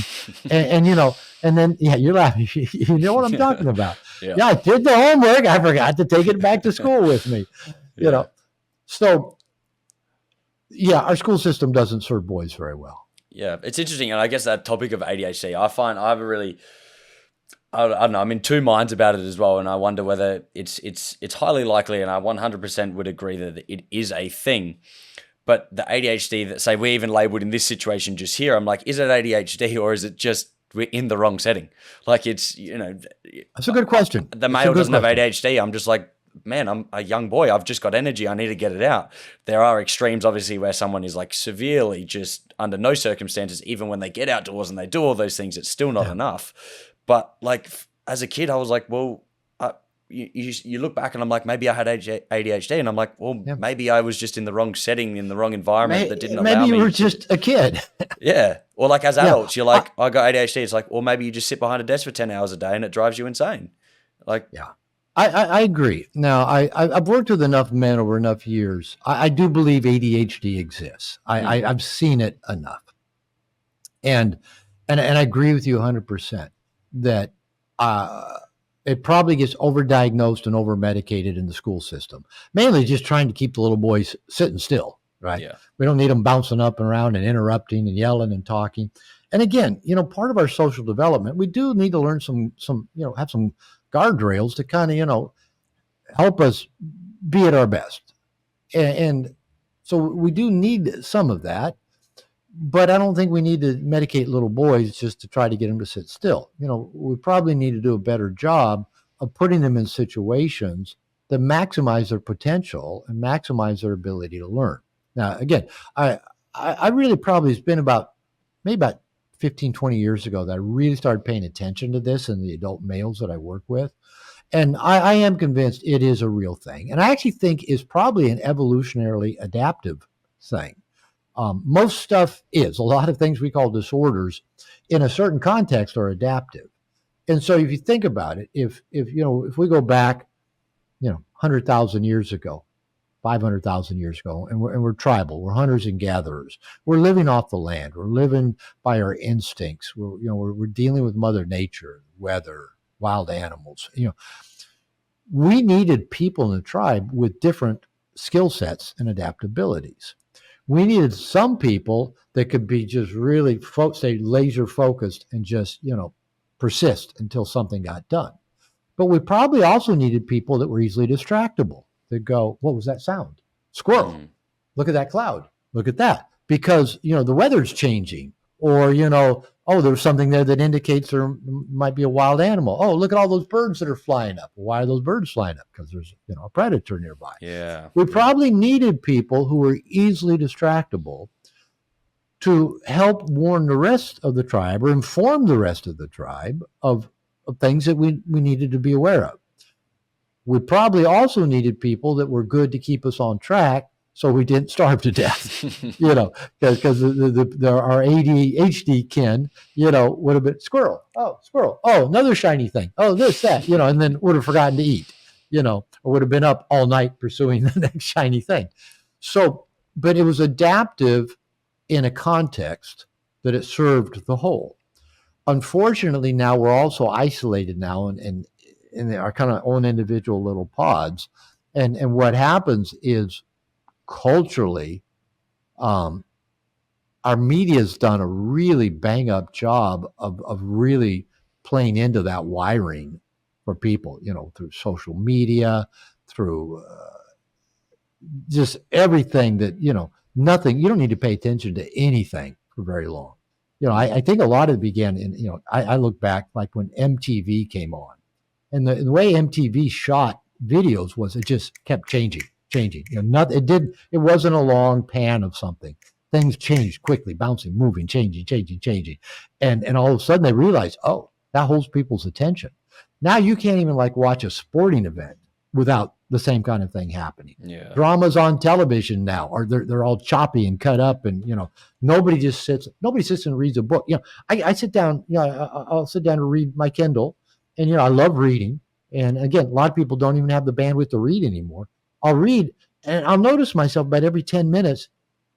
And then, you're laughing. You know what I'm talking about. Yeah, I did the homework. I forgot to take it back to school with me. So, our school system doesn't serve boys very well.
Yeah, it's interesting. And I guess that topic of ADHD, I find I don't know, I'm in two minds about it as well. And I wonder whether it's highly likely, and I 100% would agree that it is a thing. But the ADHD that, say, we even labeled in this situation just here, I'm like, is it ADHD or is it just we're in the wrong setting? Like it's,
That's a good question.
The male doesn't have ADHD. I'm just like, man, I'm a young boy. I've just got energy. I need to get it out. There are extremes, obviously, where someone is like severely just under no circumstances, even when they get outdoors and they do all those things, it's still not enough. But like as a kid, I was like, well, you look back and I'm like, maybe I had ADHD, and I'm like, well, maybe I was just in the wrong setting, in the wrong environment that didn't allow me.
Maybe you were just a kid.
Yeah. Or like as adults, you're like, I got ADHD. It's like, well, maybe you just sit behind a desk for 10 hours a day and it drives you insane. Like,
yeah, I agree. Now, I've worked with enough men over enough years. I do believe ADHD exists. I've seen it enough. And I agree with you 100% that it probably gets overdiagnosed and overmedicated in the school system, mainly just trying to keep the little boys sitting still, right?
Yeah.
We don't need them bouncing up and around and interrupting and yelling and talking. And again, part of our social development, we do need to learn some have some guardrails to kind of, help us be at our best. And so we do need some of that. But I don't think we need to medicate little boys just to try to get them to sit still. We probably need to do a better job of putting them in situations that maximize their potential and maximize their ability to learn. Now, again, I really probably, it's been maybe about 15, 20 years ago that I really started paying attention to this in the adult males that I work with. And I am convinced it is a real thing. And I actually think it's probably an evolutionarily adaptive thing. Most stuff is. A lot of things we call disorders in a certain context are adaptive. And so if you think about it, if we go back, 100,000 years ago, 500,000 years ago, and we're tribal, we're hunters and gatherers. We're living off the land. We're living by our instincts. We're dealing with Mother Nature, weather, wild animals. We needed people in the tribe with different skill sets and adaptabilities. We needed some people that could be just really stay laser focused and just, persist until something got done. But we probably also needed people that were easily distractible, that go, what was that sound? Squirrel. Look at that cloud. Look at that. Because, the weather's changing. Or, there's something there that indicates there might be a wild animal. Oh, look at all those birds that are flying up. Why are those birds flying up? Because there's, a predator nearby.
Yeah.
We probably needed people who were easily distractible to help warn the rest of the tribe or inform the rest of the tribe of things that we needed to be aware of. We probably also needed people that were good to keep us on track so we didn't starve to death, because our ADHD kin, would have been squirrel. Oh, squirrel. Oh, another shiny thing. Oh, this, that, and then would have forgotten to eat, or would have been up all night pursuing the next shiny thing. So, but it was adaptive in a context that it served the whole. Unfortunately, now we're also isolated now in our kind of own individual little pods. And what happens is, culturally, our media's done a really bang up job of really playing into that wiring for people, through social media, through just everything that, nothing, you don't need to pay attention to anything for very long. I think a lot of it began in, I look back like when MTV came on, and the way MTV shot videos was it just kept changing. It wasn't a long pan of something. Things changed quickly, bouncing, moving, changing. And all of a sudden they realized, oh, that holds people's attention. Now you can't even watch a sporting event without the same kind of thing happening.
Yeah.
Dramas on television now, or they're all choppy and cut up, and nobody sits and reads a book. I sit down, I'll sit down to read my Kindle, and I love reading. And again, a lot of people don't even have the bandwidth to read anymore. I'll read, and I'll notice myself about every 10 minutes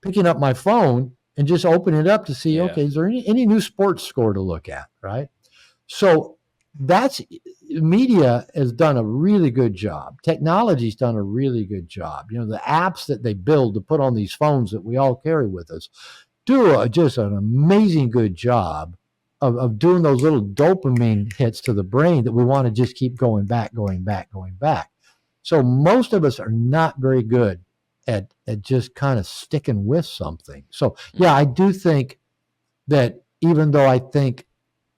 picking up my phone and just open it up to see, okay, is there any new sports score to look at, right? So media has done a really good job. Technology's done a really good job. The apps that they build to put on these phones that we all carry with us do just an amazing good job of doing those little dopamine hits to the brain that we want to just keep going back. So most of us are not very good at just kind of sticking with something. So yeah, I do think that even though I think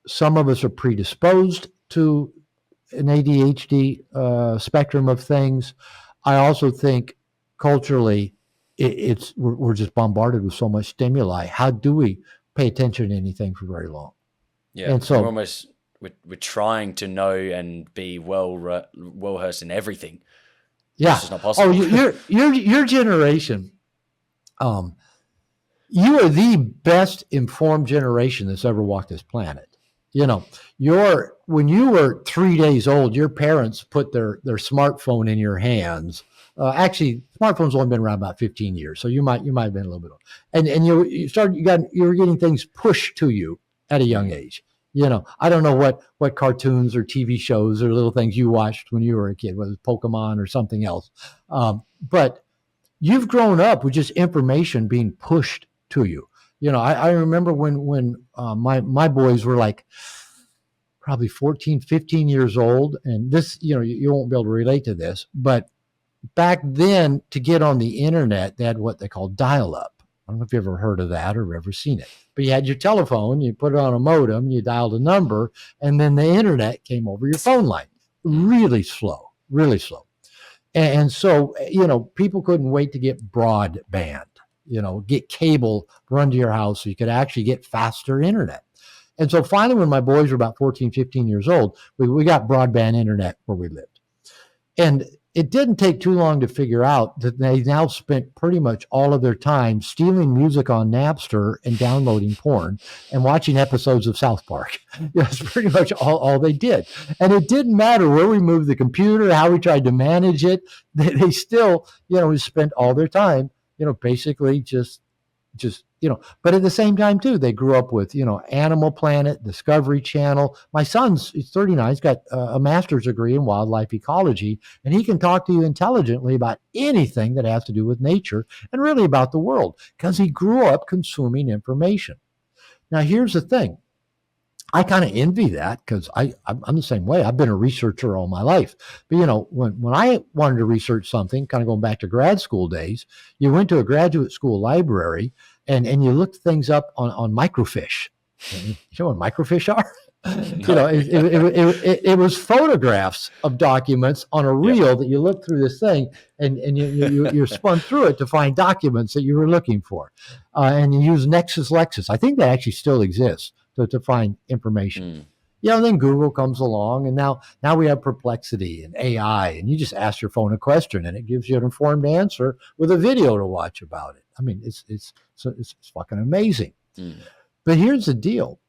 some of us are predisposed to an ADHD spectrum of things, I also think culturally we're just bombarded with so much stimuli. How do we pay attention to anything for very long?
Yeah,
and so
we're almost we're trying to know and be well versed in everything.
Yeah.
It's just not possible.
Oh, your generation, you are the best informed generation that's ever walked this planet. You know, when you were 3 days old, your parents put their smartphone in your hands. Actually, smartphones only been around about 15 years, so you might have been a little bit old. And you were getting things pushed to you at a young age. You know, I don't know what cartoons or TV shows or little things you watched when you were a kid, whether it's Pokemon or something else. But you've grown up with just information being pushed to you. You know, I remember when my boys were like probably 14, 15 years old, and this, you know, you won't be able to relate to this, but back then to get on the internet, they had what they call dial-up. I don't know if you ever heard of that or ever seen it, but you had your telephone, you put it on a modem, you dialed a number, and then the internet came over your phone line. Really slow, really slow. And so, you know, people couldn't wait to get broadband, you know, get cable run to your house so you could actually get faster internet. And so finally, when my boys were about 14, 15 years old, we got broadband internet where we lived. And it didn't take too long to figure out that they now spent pretty much all of their time stealing music on Napster and downloading porn and watching episodes of South Park. That's pretty much all they did. And it didn't matter where we moved the computer, how we tried to manage it. They still, you know, spent all their time, you know, basically just, you know, but at the same time too, they grew up with, you know, Animal Planet, Discovery Channel. My he's 39, he's got a master's degree in wildlife ecology, and he can talk to you intelligently about anything that has to do with nature and really about the world because he grew up consuming information. Now, here's the thing. I kind of envy that because I'm the same way. I've been a researcher all my life. But, you know, when I wanted to research something, kind of going back to grad school days, you went to a graduate school library and you looked things up on microfiche. You know what microfiche are? You know, it was photographs of documents on a reel that you look through this thing and you spun through it to find documents that you were looking for. And you use LexisNexis. I think that actually still exists to find information. You know, then Google comes along, and now we have Perplexity and AI, and you just ask your phone a question, and it gives you an informed answer with a video to watch about it. I mean, it's fucking amazing. But here's the deal: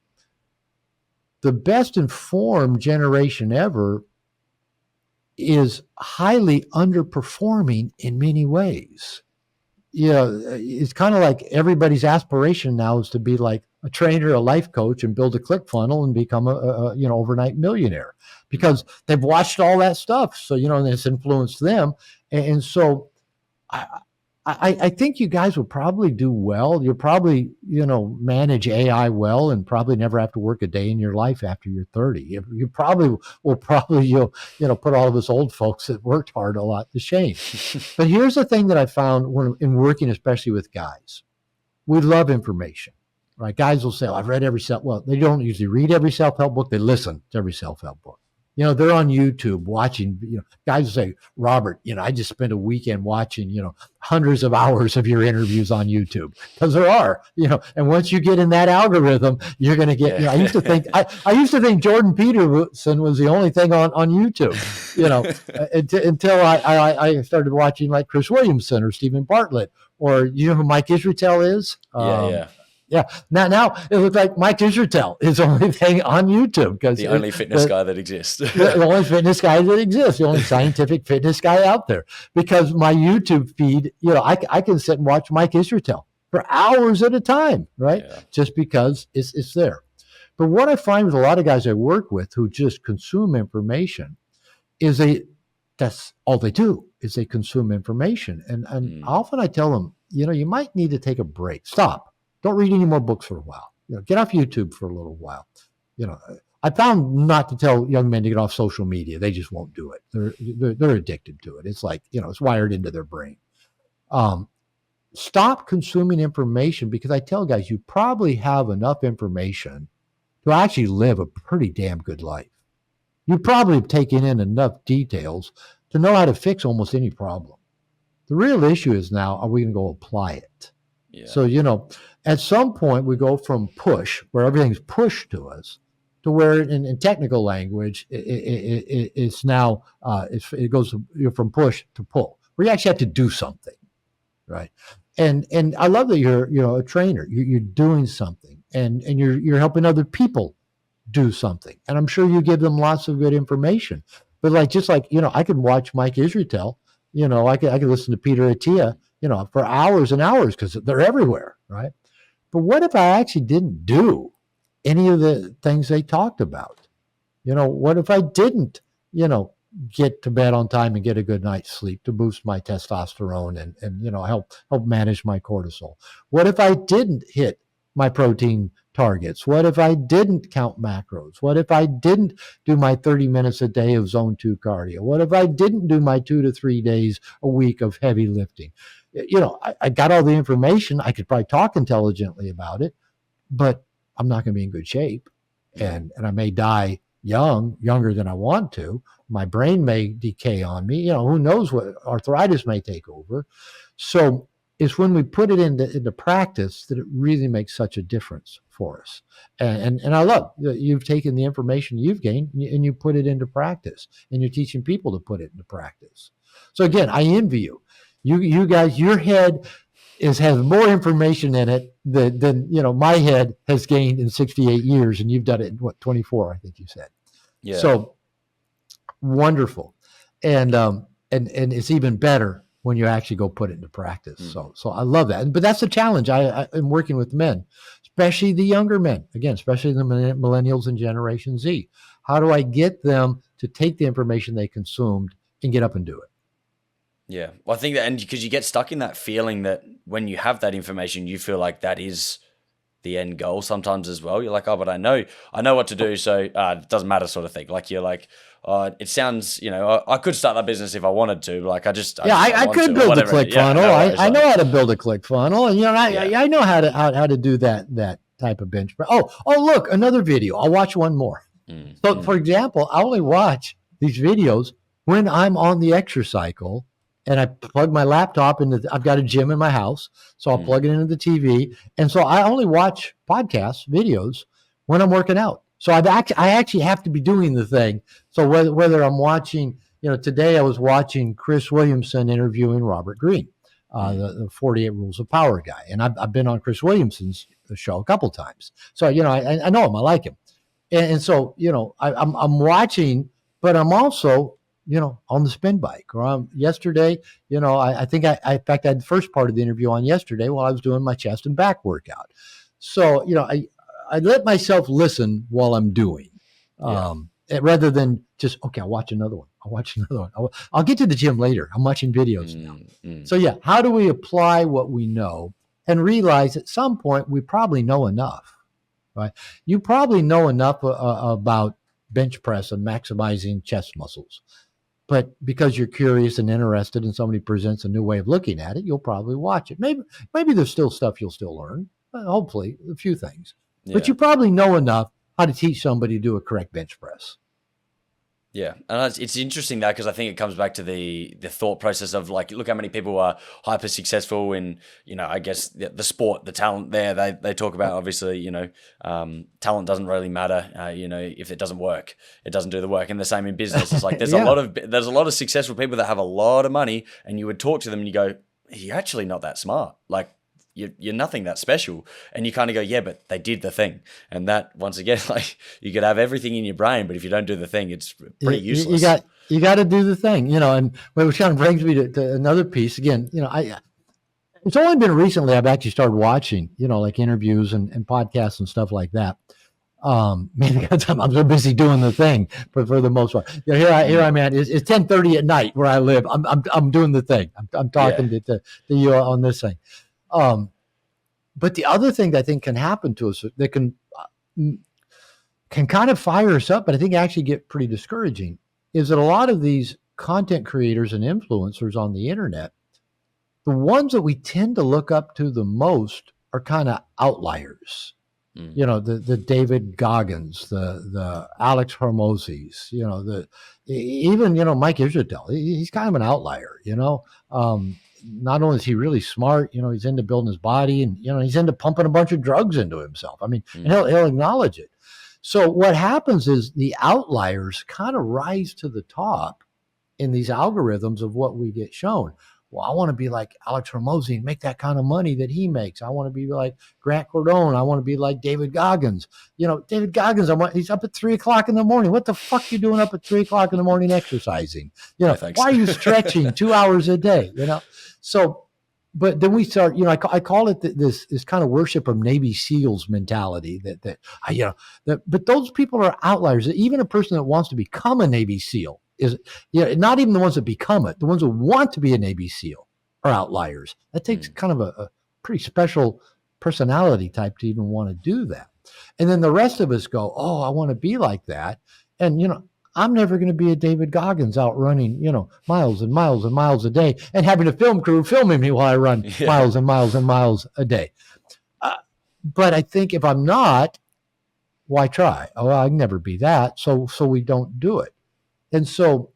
the best informed generation ever is highly underperforming in many ways. You know, it's kind of like everybody's aspiration now is to be like a trainer, a life coach, and build a ClickFunnels and become a you know, overnight millionaire because they've watched all that stuff. So, you know, and it's influenced them. And so I think you guys will probably do well. You'll probably, you know, manage AI well and probably never have to work a day in your life after you're 30. You probably will you know, put all of us old folks that worked hard a lot to shame. But here's the thing that I found in working, especially with guys. We love information, right? Guys will say, oh, I've read every well, they don't usually read every self-help book. They listen to every self-help book. You know, they're on YouTube watching, you know, guys will say, Robert, you know, I just spent a weekend watching, you know, hundreds of hours of your interviews on YouTube, because there are, you know, and once you get in that algorithm, you're going to get, you know, I used to think Jordan Peterson was the only thing on YouTube, you know, until I started watching like Chris Williamson or Stephen Bartlett, or, you know who Mike Israetel is? Yeah. Now it looks like Mike Israetel is the only thing on YouTube because
the only fitness guy that exists.
The only fitness guy that exists, the only scientific fitness guy out there. Because my YouTube feed, you know, I can sit and watch Mike Israetel for hours at a time, right? Yeah. Just because it's there. But what I find with a lot of guys I work with who just consume information is that's all they do is they consume information. And often I tell them, you know, you might need to take a break. Stop. Don't read any more books for a while. You know, get off YouTube for a little while. You know, I found not to tell young men to get off social media. They just won't do it. They're addicted to it. It's like, you know, it's wired into their brain. Stop consuming information, because I tell guys you probably have enough information to actually live a pretty damn good life. You probably have taken in enough details to know how to fix almost any problem. The real issue is now, are we going to go apply it? Yeah. So, you know, at some point we go from push, where everything's pushed to us, to where in technical language, it's now, it goes from push to pull, where you actually have to do something, right? And I love that you're, a trainer. You're doing something, and you're helping other people do something. And I'm sure you give them lots of good information. But just like, I could watch Mike Israetel, I could listen to Peter Attia, for hours and hours because they're everywhere, right? But what if I actually didn't do any of the things they talked about? What if I didn't, get to bed on time and get a good night's sleep to boost my testosterone and help manage my cortisol? What if I didn't hit my protein targets? What if I didn't count macros? What if I didn't do my 30 minutes a day of zone 2 cardio? What if I didn't do my 2 to 3 days a week of heavy lifting? I got all the information. I could probably talk intelligently about it, but I'm not going to be in good shape. And I may die younger than I want to. My brain may decay on me. Who knows what arthritis may take over. So it's when we put it into practice that it really makes such a difference for us. And I love that you've taken the information you've gained and you put it into practice, and you're teaching people to put it into practice. So again, I envy you. You guys, your head has more information in it than my head has gained in 68 years, and you've done it in 24, I think you said.
Yeah.
So wonderful. And it's even better when you actually go put it into practice. So I love that. But that's the challenge. I am working with men, especially the younger men, again, especially the millennials and Generation Z. How do I get them to take the information they consumed and get up and do it?
Yeah. Well, I think that, and because you get stuck in that feeling that when you have that information, you feel like that is the end goal sometimes as well. You're like, oh, but I know what to do, so it doesn't matter, sort of thing. Like, you're like, it sounds, I could start that business if I wanted to. Like, I
could build a click funnel. I know how to build a click funnel, and I know how to do that type of bench press. Oh, look, another video. I'll watch one more. So, for example, I only watch these videos when I'm on the exercycle. And I plug my laptop I've got a gym in my house, so I'll plug it into the TV. And so I only watch podcasts, videos when I'm working out. So I actually have to be doing the thing. So whether I'm watching, today I was watching Chris Williamson interviewing Robert Greene, the 48 Rules of Power guy. And I've been on Chris Williamson's show a couple times. So, I know him, I like him. And so, I'm watching, but I'm also on the spin bike. Or yesterday, I think in fact, I had the first part of the interview on yesterday while I was doing my chest and back workout. So, I let myself listen while I'm doing, rather than just, okay, I'll watch another one. I'll get to the gym later. I'm watching videos now. So yeah, how do we apply what we know and realize at some point we probably know enough, right? You probably know enough about bench press and maximizing chest muscles. But because you're curious and interested and somebody presents a new way of looking at it, you'll probably watch it. Maybe there's still stuff you'll still learn, hopefully a few things. Yeah. But you probably know enough how to teach somebody to do a correct bench press.
Yeah, and it's interesting that, because I think it comes back to the thought process of, like, look how many people are hyper successful in, I guess the sport, the talent there. They talk about, obviously, talent doesn't really matter. If it doesn't work, it doesn't do the work. And the same in business. It's like there's a lot of successful people that have a lot of money, and you would talk to them and you go, you're actually not that smart. Like, you're nothing that special. And you kind of go, yeah, but they did the thing. And that, once again, like, you could have everything in your brain, but if you don't do the thing, it's pretty useless.
You got to do the thing, and which kind of brings me to another piece. Again, it's only been recently I've actually started watching, like interviews and podcasts and stuff like that. Maybe because I'm so busy doing the thing, but for the most part, here I'm at. It's 10:30 at night where I live. I'm doing the thing. I'm talking to you on this thing. But the other thing that I think can happen to us that can kind of fire us up, but I think actually get pretty discouraging, is that a lot of these content creators and influencers on the internet, the ones that we tend to look up to the most are kind of outliers. The David Goggins, the Alex Hormozis, even Mike Israetel. He's kind of an outlier. Not only is he really smart, he's into building his body, and he's into pumping a bunch of drugs into himself. I mean, and he'll acknowledge it. So what happens is the outliers kind of rise to the top in these algorithms of what we get shown. Well, I want to be like Alex Hormozi and make that kind of money that he makes. I want to be like Grant Cardone. I want to be like David Goggins. David Goggins, he's up at 3:00 in the morning. What the fuck are you doing up at 3:00 in the morning exercising?
No, thanks.
Why are you stretching 2 hours a day? So, but then we start, I call it this kind of worship of Navy SEALs mentality but those people are outliers. Even a person that wants to become a Navy SEAL is, not even the ones that become it, the ones who want to be a Navy SEAL are outliers. That takes kind of a pretty special personality type to even want to do that. And then the rest of us go, oh, I want to be like that. And, I'm never going to be a David Goggins out running, miles and miles and miles a day and having a film crew filming me while I run miles and miles and miles a day. But I think if I'm not, why try? Oh, I can never be that. So we don't do it. And so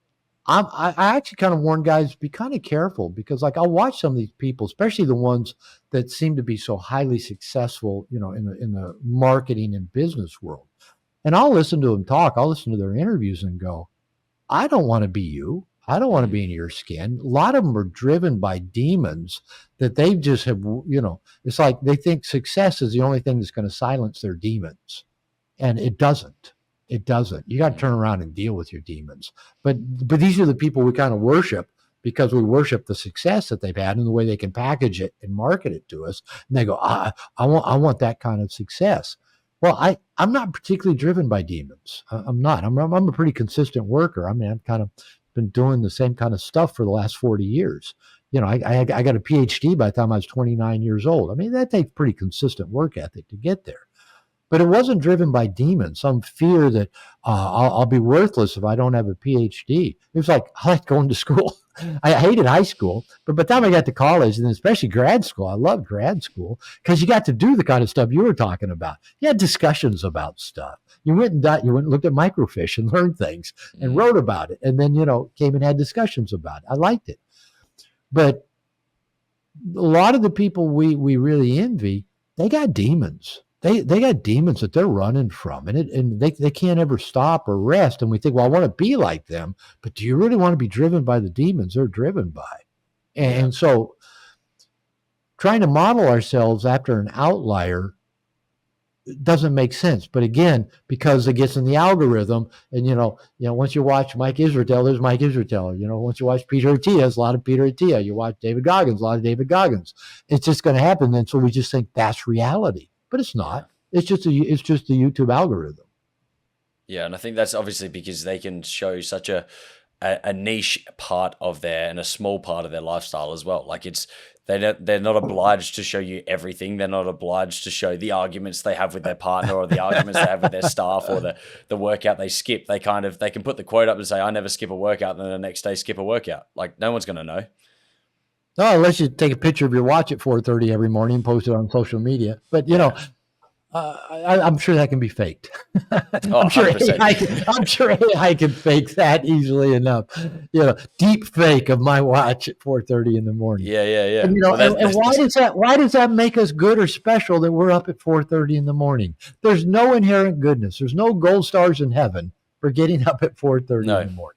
I actually kind of warn guys, be kind of careful, because like I'll watch some of these people, especially the ones that seem to be so highly successful, in the marketing and business world. And I'll listen to them talk. I'll listen to their interviews and go, I don't want to be you. I don't want to be in your skin. A lot of them are driven by demons that they just have, it's like they think success is the only thing that's going to silence their demons. And it doesn't. It doesn't. You got to turn around and deal with your demons. But these are the people we kind of worship, because we worship the success that they've had and the way they can package it and market it to us. And they go, I want that kind of success. Well, I'm not particularly driven by demons. I'm not. I'm a pretty consistent worker. I mean, I've kind of been doing the same kind of stuff for the last 40 years. I got a PhD by the time I was 29 years old. I mean, that takes pretty consistent work ethic to get there. But it wasn't driven by demons, some fear that I'll be worthless if I don't have a PhD. It was like, I liked going to school. I hated high school, but by the time I got to college, and especially grad school, I loved grad school because you got to do the kind of stuff you were talking about. You had discussions about stuff. You went and looked at microfiche and learned things and wrote about it, and then came and had discussions about it. I liked it. But a lot of the people we really envy, they got demons. They got demons that they're running from, and they can't ever stop or rest. And we think, well, I want to be like them, but do you really want to be driven by the demons they're driven by? And so trying to model ourselves after an outlier doesn't make sense. But again, because it gets in the algorithm, and once you watch Mike Israetel, there's Mike Israetel. Once you watch Peter Attia, there's a lot of Peter Attia. You watch David Goggins, a lot of David Goggins. It's just going to happen. And so we just think that's reality. But it's not. It's just the YouTube algorithm.
Yeah, and I think that's obviously because they can show such a niche part of and a small part of their lifestyle as well. Like they're not obliged to show you everything. They're not obliged to show the arguments they have with their partner or the arguments they have with their staff or the workout they skip. They can put the quote up and say, I never skip a workout, and then the next day skip a workout. Like no one's going to know.
No, unless you take a picture of your watch at 4:30 every morning and post it on social media. But I'm sure that can be faked. I'm sure AI can fake that easily enough. Deep fake of my watch at 4:30 in the morning.
Yeah.
And, why does that make us good or special that we're up at 4:30 in the morning? There's no inherent goodness. There's no gold stars in heaven for getting up at 4:30 in the morning.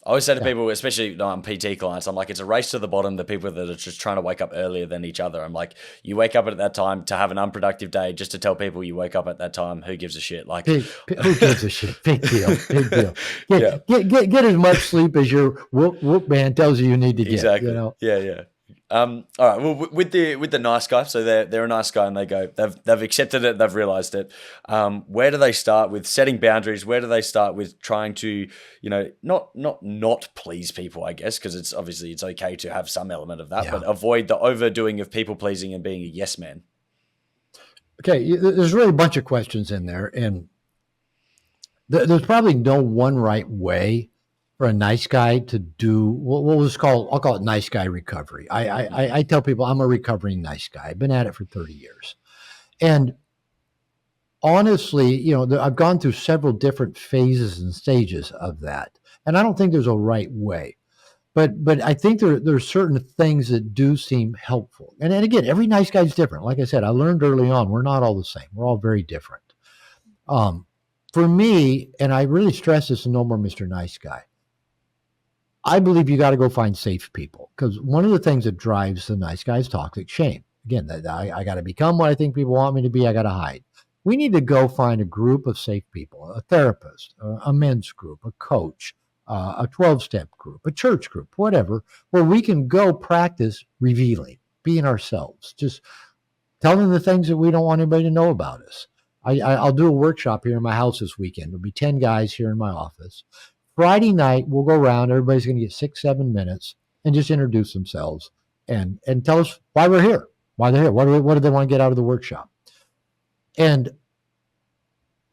I always say to people, especially on PT clients, I'm like, it's a race to the bottom, the people that are just trying to wake up earlier than each other. I'm like, you wake up at that time to have an unproductive day just to tell people you wake up at that time. Who gives a shit? Like,
who gives a shit? Big deal. Get as much sleep as your whoop man tells you need to get.
Exactly. Yeah. All right. Well, with the nice guy, so they're a nice guy, and they've accepted it, they've realized it. Where do they start with setting boundaries? Where do they start with trying to, not please people, I guess, because it's okay to have some element of that, but avoid the overdoing of people pleasing and being a yes man.
Okay, there's really a bunch of questions in there, and there's probably no one right way for a nice guy to do I'll call it nice guy recovery. I tell people I'm a recovering nice guy. I've been at it for 30 years. And honestly, I've gone through several different phases and stages of that. And I don't think there's a right way. But I think there are certain things that do seem helpful. And again, every nice guy is different. Like I said, I learned early on, we're not all the same. We're all very different. for me, and I really stress this in No More Mr. Nice Guy, I believe you got to go find safe people, because one of the things that drives the nice guy is toxic shame. Again, that I got to become what I think people want me to be. I got to hide. We need to go find a group of safe people, a therapist, a men's group, a coach, a 12-step group, a church group, whatever, where we can go practice revealing, being ourselves, just telling the things that we don't want anybody to know about us. I'll do a workshop here in my house this weekend. There'll be 10 guys here in my office. Friday night, we'll go around. Everybody's going to get 6-7 minutes and just introduce themselves and tell us why we're here, why they're here, what do they want to get out of the workshop. And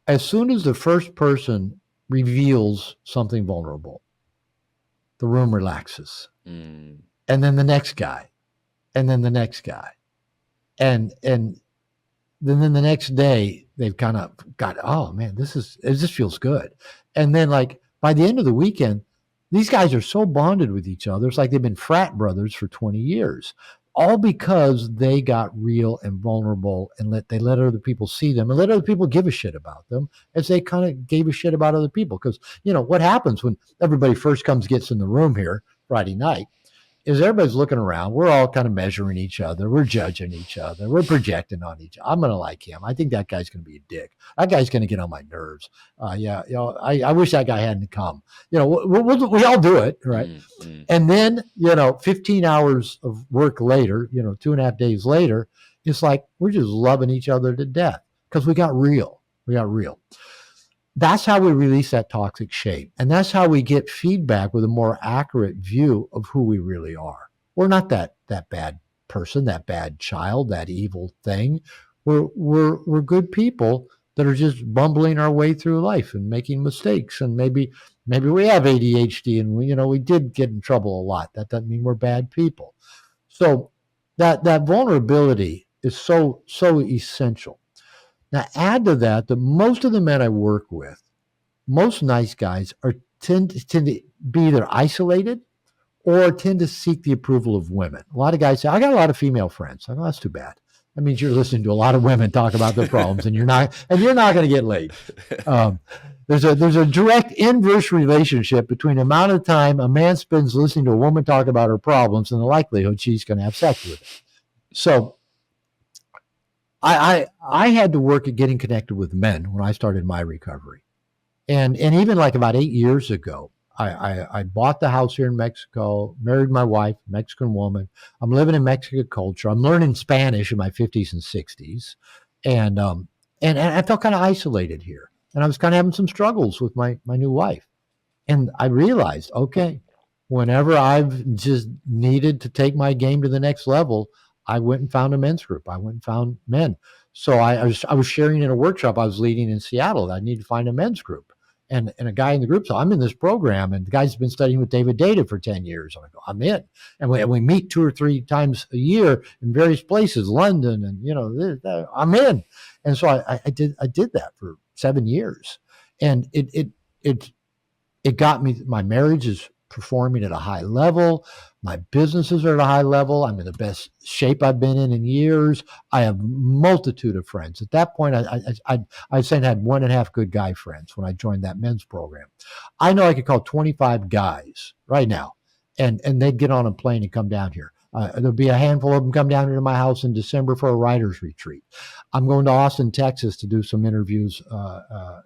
as soon as the first person reveals something vulnerable, the room relaxes. And then the next guy, and then the next guy. And then the next day, they've kind of got, oh man, this feels good. And then like by the end of the weekend, these guys are so bonded with each other. It's like they've been frat brothers for 20 years, all because they got real and vulnerable and they let other people see them and let other people give a shit about them as they kind of gave a shit about other people. Because, what happens when everybody first gets in the room here Friday night is everybody's looking around. We're all kind of measuring each other. We're judging each other. We're projecting on each other. I'm going to like him. I think that guy's going to be a dick. That guy's going to get on my nerves. I wish that guy hadn't come. We all do it, right? Mm-hmm. And then, 15 hours of work later, 2.5 days later, it's like we're just loving each other to death because we got real. That's how we release that toxic shame. And that's how we get feedback with a more accurate view of who we really are. We're not that bad person, that bad child, that evil thing. We're good people that are just bumbling our way through life and making mistakes. And maybe we have ADHD and we did get in trouble a lot. That doesn't mean we're bad people. So that vulnerability is so essential. Now, add to that most of the men I work with, most nice guys tend to be either isolated or tend to seek the approval of women. A lot of guys say, I got a lot of female friends. I go, that's too bad. That means you're listening to a lot of women talk about their problems and you're not going to get laid. There's a direct inverse relationship between the amount of time a man spends listening to a woman talk about her problems and the likelihood she's going to have sex with him. So I had to work at getting connected with men when I started my recovery. And even like about 8 years ago, I bought the house here in Mexico, married my wife, Mexican woman. I'm living in Mexican culture. I'm learning Spanish in my 50s and 60s. And I felt kind of isolated here. And I was kind of having some struggles with my new wife. And I realized, okay, whenever I've just needed to take my game to the next level, I went and found a men's group. I went and found men. So I was sharing in a workshop I was leading in Seattle that I need to find a men's group. And a guy in the group, so I'm in this program, and the guy's been studying with David Data for 10 years. And I go, I'm in. And we meet 2 or 3 times a year in various places, London, and I'm in. And so I did that for 7 years. And it got me, my marriage is performing at a high level. My businesses are at a high level. I'm in the best shape I've been in years. I have a multitude of friends. At that point, I'd say I had 1.5 good guy friends when I joined that men's program. I know I could call 25 guys right now, and they'd get on a plane and come down here. There'll be a handful of them come down here to my house in December for a writer's retreat. I'm going to Austin, Texas to do some interviews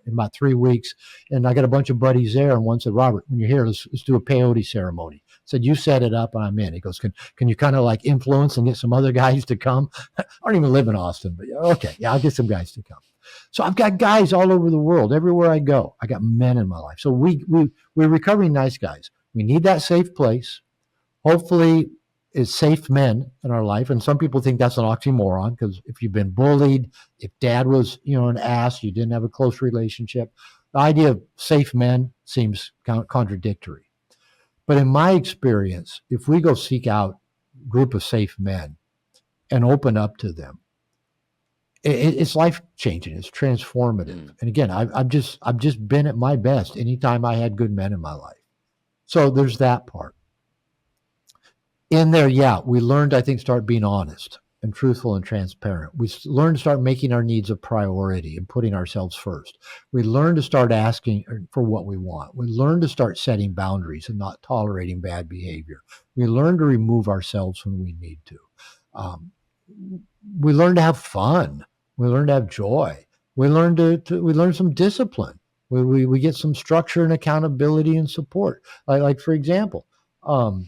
in about 3 weeks. And I got a bunch of buddies there. And one said, Robert, when you're here, let's do a peyote ceremony. I said, you set it up and I'm in. He goes, can you kind of like influence and get some other guys to come? I don't even live in Austin, but okay, yeah, I'll get some guys to come. So I've got guys all over the world. Everywhere I go, I got men in my life. So we're recovering nice guys. We need that safe place. Hopefully, is safe men in our life. And some people think that's an oxymoron because if you've been bullied, if dad was, an ass, you didn't have a close relationship, the idea of safe men seems contradictory. But in my experience, if we go seek out a group of safe men and open up to them, it's life-changing. It's transformative. And again, I've just been at my best anytime I had good men in my life. So there's that part. In there, yeah, we learned, I think, start being honest. and truthful and transparent. We learn to start making our needs a priority and putting ourselves first. We learn to start asking for what we want. We learn to start setting boundaries and not tolerating bad behavior. We learn to remove ourselves when we need to. Um, we learn to have fun. We learn to have joy. We learn we learn some discipline. We get some structure and accountability and support. Like for example, all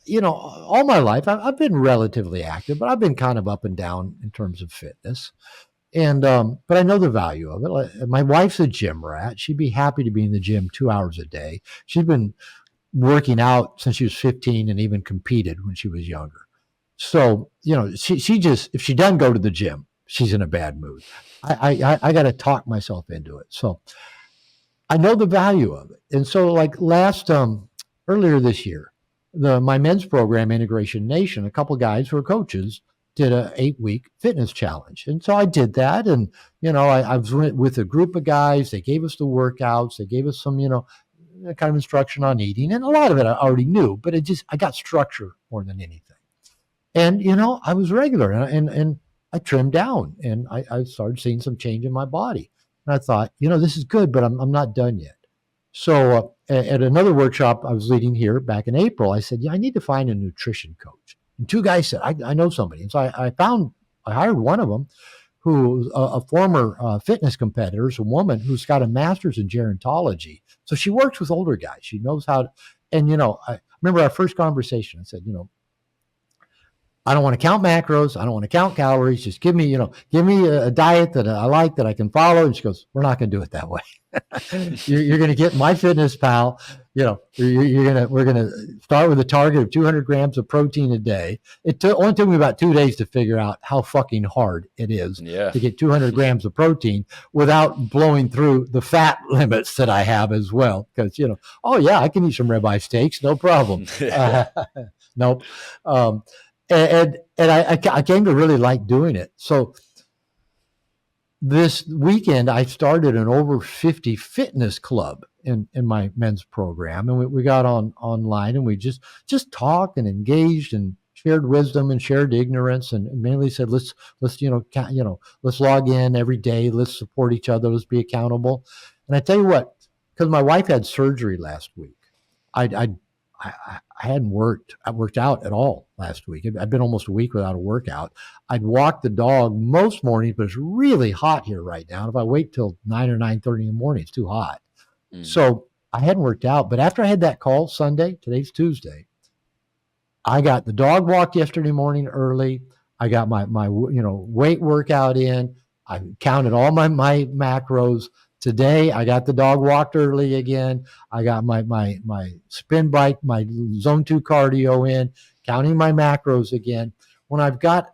my life I've been relatively active, but I've been kind of up and down in terms of fitness. And but I know the value of it. My wife's a gym rat. She'd be happy to be in the gym 2 hours a day. She's been working out since she was 15 and even competed when she was younger. So, she just, if she doesn't go to the gym, she's in a bad mood. I got to talk myself into it. So I know the value of it. And so like earlier this year, my men's program, Integration Nation, a couple guys who are coaches did a 8-week fitness challenge. And so I did that. And, I was with a group of guys. They gave us the workouts. They gave us some, kind of instruction on eating. And a lot of it I already knew, but I got structure more than anything. And, I was regular and I trimmed down and I started seeing some change in my body. And I thought, this is good, but I'm not done yet. So at another workshop I was leading here back in April, I said, I need to find a nutrition coach. And two guys said, I know somebody. And so I hired one of them who's a former fitness competitor, is a woman who's got a master's in gerontology. So she works with older guys. She knows how to, and, I remember our first conversation. I said, I don't want to count macros. I don't want to count calories. Just give me a diet that I like, that I can follow. And she goes, we're not going to do it that way. You're going to get MyFitnessPal. We're going to start with a target of 200 grams of protein a day. It only took me about 2 days to figure out how fucking hard it is to get 200 grams of protein without blowing through the fat limits that I have as well. Because, I can eat some ribeye steaks. No problem. Nope. And I came to really like doing it. So this weekend, I started an over 50 fitness club in my men's program. And we got online and we just talked and engaged and shared wisdom and shared ignorance and mainly said, let's log in every day. Let's support each other. Let's be accountable. And I tell you what, because my wife had surgery last week, I hadn't worked out at all last week. I'd been almost a week without a workout. I'd walk the dog most mornings, but it's really hot here right now. And if I wait till 9 or 9:30 in the morning, it's too hot. So I hadn't worked out. But after I had that call Sunday, today's Tuesday, I got the dog walked yesterday morning early. I got my weight workout in. I counted all my macros. Today, I got the dog walked early again. I got my spin bike, my zone 2 cardio in, counting my macros again. When I've got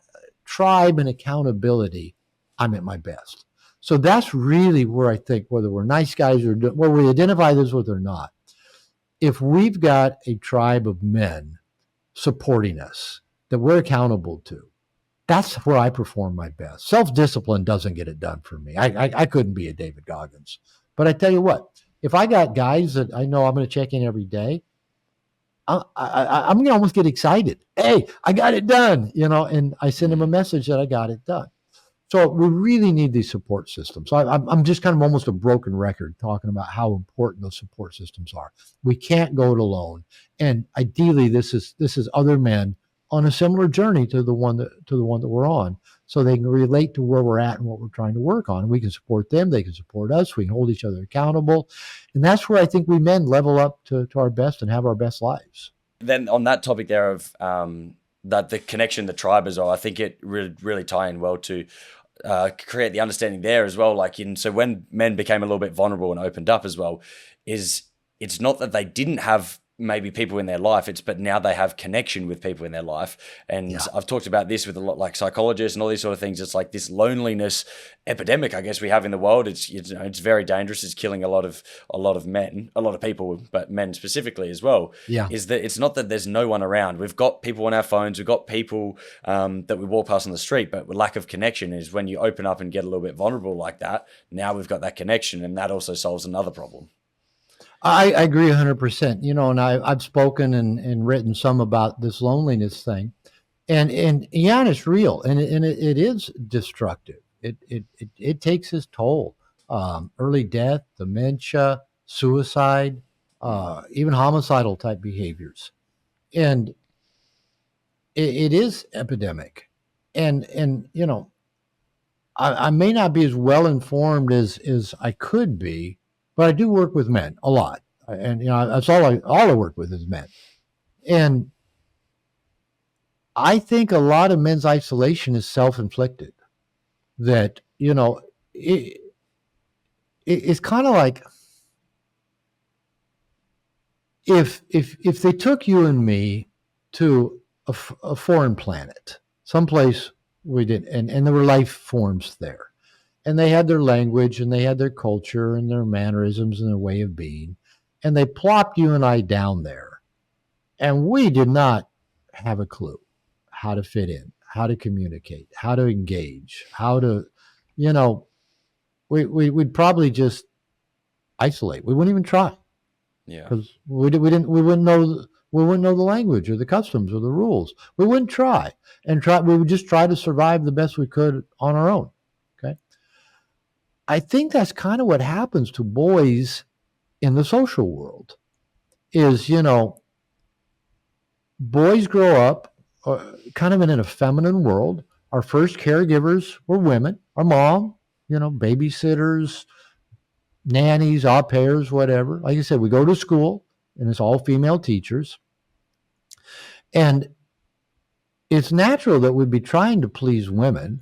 tribe and accountability, I'm at my best. So that's really where I think, whether we're nice guys or where we identify this with or not, if we've got a tribe of men supporting us that we're accountable to, that's where I perform my best. Self-discipline doesn't get it done for me. I couldn't be a David Goggins. But I tell you what, if I got guys that I know I'm going to check in every day, I'm going to almost get excited. Hey, I got it done, and I send them a message that I got it done. So we really need these support systems. So I'm just kind of almost a broken record talking about how important those support systems are. We can't go it alone. And ideally, this is other men on a similar journey to the one that we're on, so they can relate to where we're at and what we're trying to work on. And we can support them, they can support us, we can hold each other accountable. And that's where I think we men level up to our best and have our best lives.
Then on that topic there of that the connection, the tribe as well, I think it really tie in well to create the understanding there as well. So when men became a little bit vulnerable and opened up as well, it's not that they didn't have maybe people in their life, but now they have connection with people in their life. And I've talked about this with a lot, like psychologists and all these sort of things. It's like this loneliness epidemic, I guess, we have in the world. It's very dangerous. It's killing a lot of men, a lot of people, but men specifically as well.
Yeah.
Is that it's not that there's no one around. We've got people on our phones. We've got people that we walk past on the street, but lack of connection is when you open up and get a little bit vulnerable like that. Now we've got that connection, and that also solves another problem.
I agree 100%. And I've spoken and written some about this loneliness thing. And yeah, and it's real, and it is destructive. It takes its toll. Early death, dementia, suicide, even homicidal type behaviors, and it is epidemic. And I may not be as well informed as I could be, but I do work with men a lot, and that's all I work with is men, and I think a lot of men's isolation is self-inflicted. That it, it's kind of like if they took you and me to a foreign planet, someplace we didn't, and there were life forms there, and they had their language and they had their culture and their mannerisms and their way of being, and they plopped you and I down there, and we did not have a clue how to fit in, how to communicate, how to engage, how to, you know, we'd probably just isolate. We wouldn't even try
Yeah.
because we wouldn't know the language or the customs or the rules. We wouldn't try and try. We would just try to survive the best we could on our own. Okay. I think that's kind of what happens to boys in the social world is, boys grow up kind of in a feminine world. Our first caregivers were women, our mom, babysitters, nannies, au pairs, whatever. Like I said, we go to school and it's all female teachers. And it's natural that we'd be trying to please women,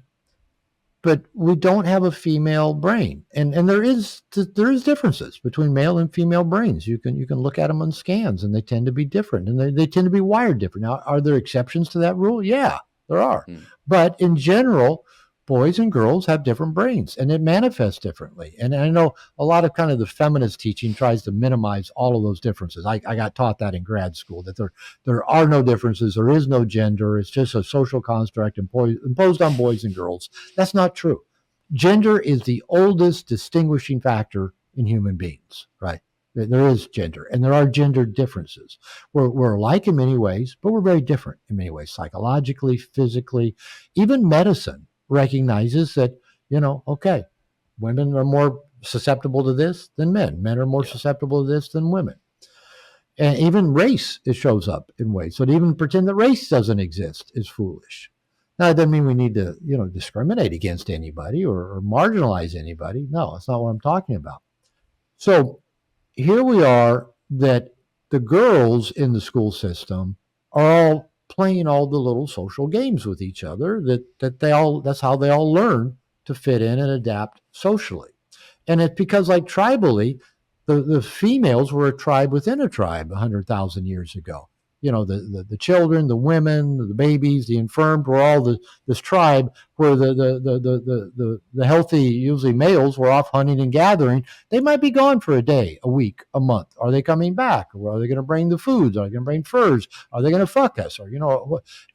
but we don't have a female brain. And there is differences between male and female brains. You can look at them on scans and they tend to be different and they tend to be wired different. Now, are there exceptions to that rule? Yeah, there are. But in general, boys and girls have different brains and it manifests differently. And I know a lot of kind of the feminist teaching tries to minimize all of those differences. I got taught that in grad school, that there are no differences. There is no gender. It's just a social construct imposed on boys and girls. That's not true. Gender is the oldest distinguishing factor in human beings, right? There is gender, and there are gender differences. We're alike in many ways, but we're very different in many ways, psychologically, physically. Even medicine recognizes that, okay, women are more susceptible to this than men. Men are more susceptible to this than women. And even race, it shows up in ways. So to even pretend that race doesn't exist is foolish. Now, it doesn't mean we need to, discriminate against anybody or marginalize anybody. No, that's not what I'm talking about. So here we are that the girls in the school system are all playing all the little social games with each other that's how they all learn to fit in and adapt socially. And it's because, like, tribally, the females were a tribe within a tribe 100,000 years ago. The children, the women, the babies, the infirmed were all this tribe where the healthy, usually males, were off hunting and gathering. They might be gone for a day, a week, a month. Are they coming back? Or are they going to bring the foods? Are they going to bring furs? Are they going to fuck us? Or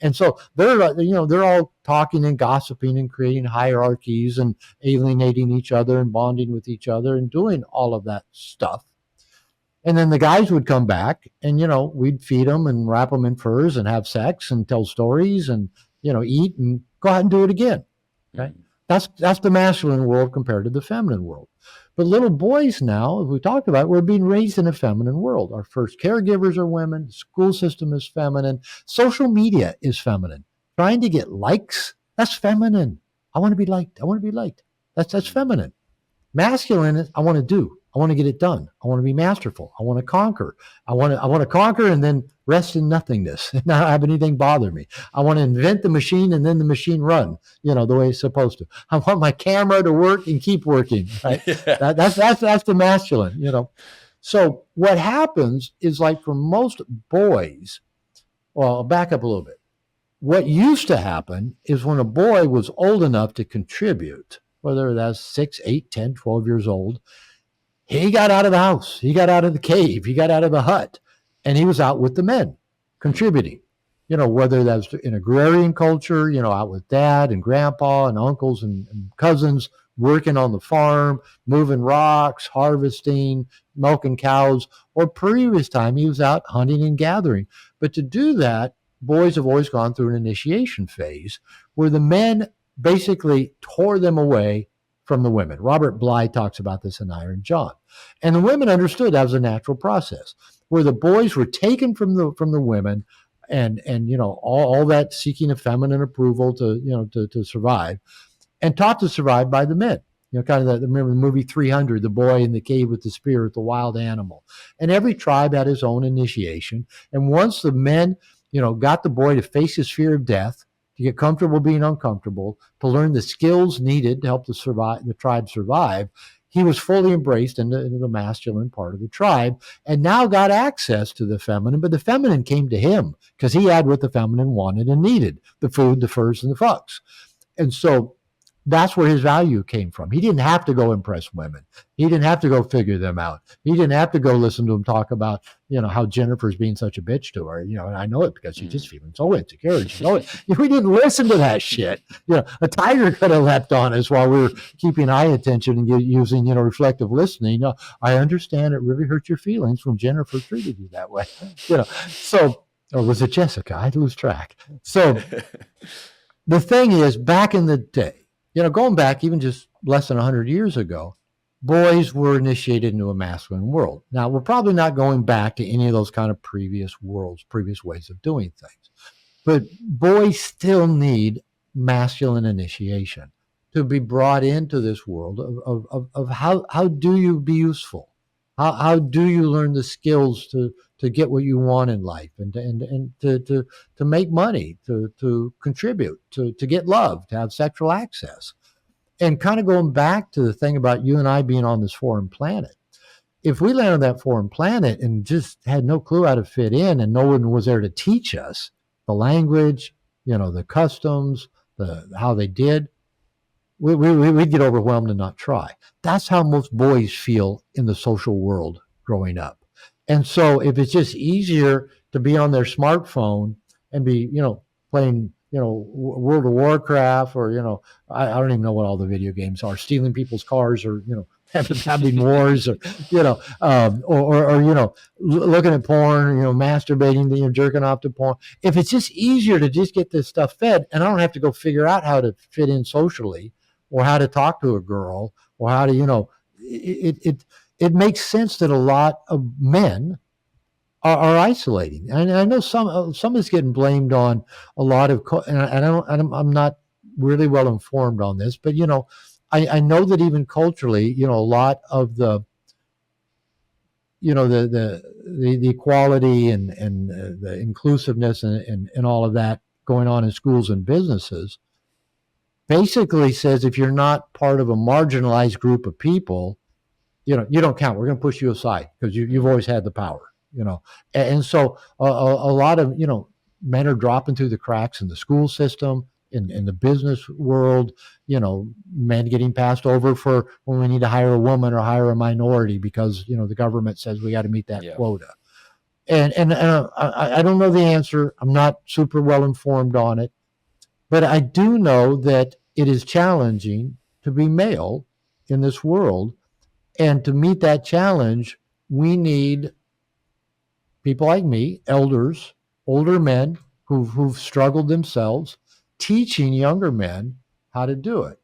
and so they're all talking and gossiping and creating hierarchies and alienating each other and bonding with each other and doing all of that stuff. And then the guys would come back and, we'd feed them and wrap them in furs and have sex and tell stories and, eat and go out and do it again. Okay. That's the masculine world compared to the feminine world. But little boys now, as we talked about, we're being raised in a feminine world. Our first caregivers are women. The school system is feminine. Social media is feminine. Trying to get likes, that's feminine. I want to be liked. I want to be liked. That's feminine. Masculine is I want to do. I want to get it done. I want to be masterful. I want to conquer. I want to conquer and then rest in nothingness and not have anything bother me. I want to invent the machine and then the machine run, the way it's supposed to. I want my camera to work and keep working. Right? Yeah. That's the masculine, So what happens is, like, for most boys, well, I'll back up a little bit. What used to happen is when a boy was old enough to contribute, whether that's 6, 8, 10, 12 years old, he got out of the house. He got out of the cave. He got out of the hut. And he was out with the men, contributing. Whether that's in agrarian culture, out with dad and grandpa and uncles and cousins, working on the farm, moving rocks, harvesting, milking cows, or previous time he was out hunting and gathering. But to do that, boys have always gone through an initiation phase where the men basically tore them away from the women. Robert Bly talks about this in Iron John. And the women understood that was a natural process where the boys were taken from the women and all that seeking of feminine approval to survive, and taught to survive by the men. Kind of remember the movie 300, the boy in the cave with the spear, the wild animal. And every tribe had his own initiation. And once the men, got the boy to face his fear of death, to get comfortable being uncomfortable, to learn the skills needed to help the tribe survive, he was fully embraced into the masculine part of the tribe, and now got access to the feminine. But the feminine came to him because he had what the feminine wanted and needed: the food, the furs, and the fucks. And so that's where his value came from. He didn't have to go impress women. He didn't have to go figure them out. He didn't have to go listen to them talk about, how Jennifer's being such a bitch to her. And I know it because she's just feeling so insecure. We didn't listen to that shit. A tiger could have leapt on us while we were keeping eye attention and using, reflective listening. I understand it really hurt your feelings when Jennifer treated you that way. So, or was it Jessica? I lose track. So the thing is, back in the day, going back even just less than 100 years ago, boys were initiated into a masculine world. Now, we're probably not going back to any of those kind of previous worlds, previous ways of doing things. But boys still need masculine initiation to be brought into this world of how do you be useful? How do you learn the skills to get what you want in life and to make money, to contribute, to get love, to have sexual access? And kind of going back to the thing about you and I being on this foreign planet. If we landed on that foreign planet and just had no clue how to fit in, and no one was there to teach us the language, the customs, how they did, we'd get overwhelmed and not try. That's how most boys feel in the social world growing up. And so if it's just easier to be on their smartphone and be, playing, World of Warcraft, or, I don't even know what all the video games are, stealing people's cars, or, having wars, or, looking at porn, masturbating, jerking off to porn. If it's just easier to just get this stuff fed, and I don't have to go figure out how to fit in socially, or how to talk to a girl, or how to, it makes sense that a lot of men are isolating. And I know some is getting blamed on a lot of, and I'm not really well informed on this, but I know that even culturally, a lot of the, the equality and the inclusiveness and all of that going on in schools and businesses basically says if you're not part of a marginalized group of people, you don't count. We're going to push you aside because you've always had the power, And so a lot of, men are dropping through the cracks in the school system, in the business world, men getting passed over for when we need to hire a woman or hire a minority because, the government says we got to meet that quota. And I don't know the answer. I'm not super well informed on it. But I do know that it is challenging to be male in this world. And to meet that challenge, we need people like me, elders, older men who've struggled themselves, teaching younger men how to do it.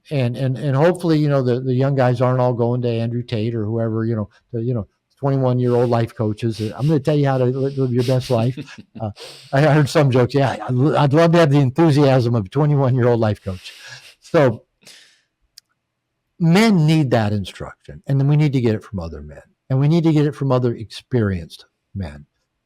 And hopefully, the young guys aren't all going to Andrew Tate or whoever, the 21-year-old life coaches. I'm going to tell you how to live your best life. I heard some jokes. Yeah, I'd love to have the enthusiasm of a 21-year-old life coach. So men need that instruction, and then we need to get it from other men, and we need to get it from other experienced men.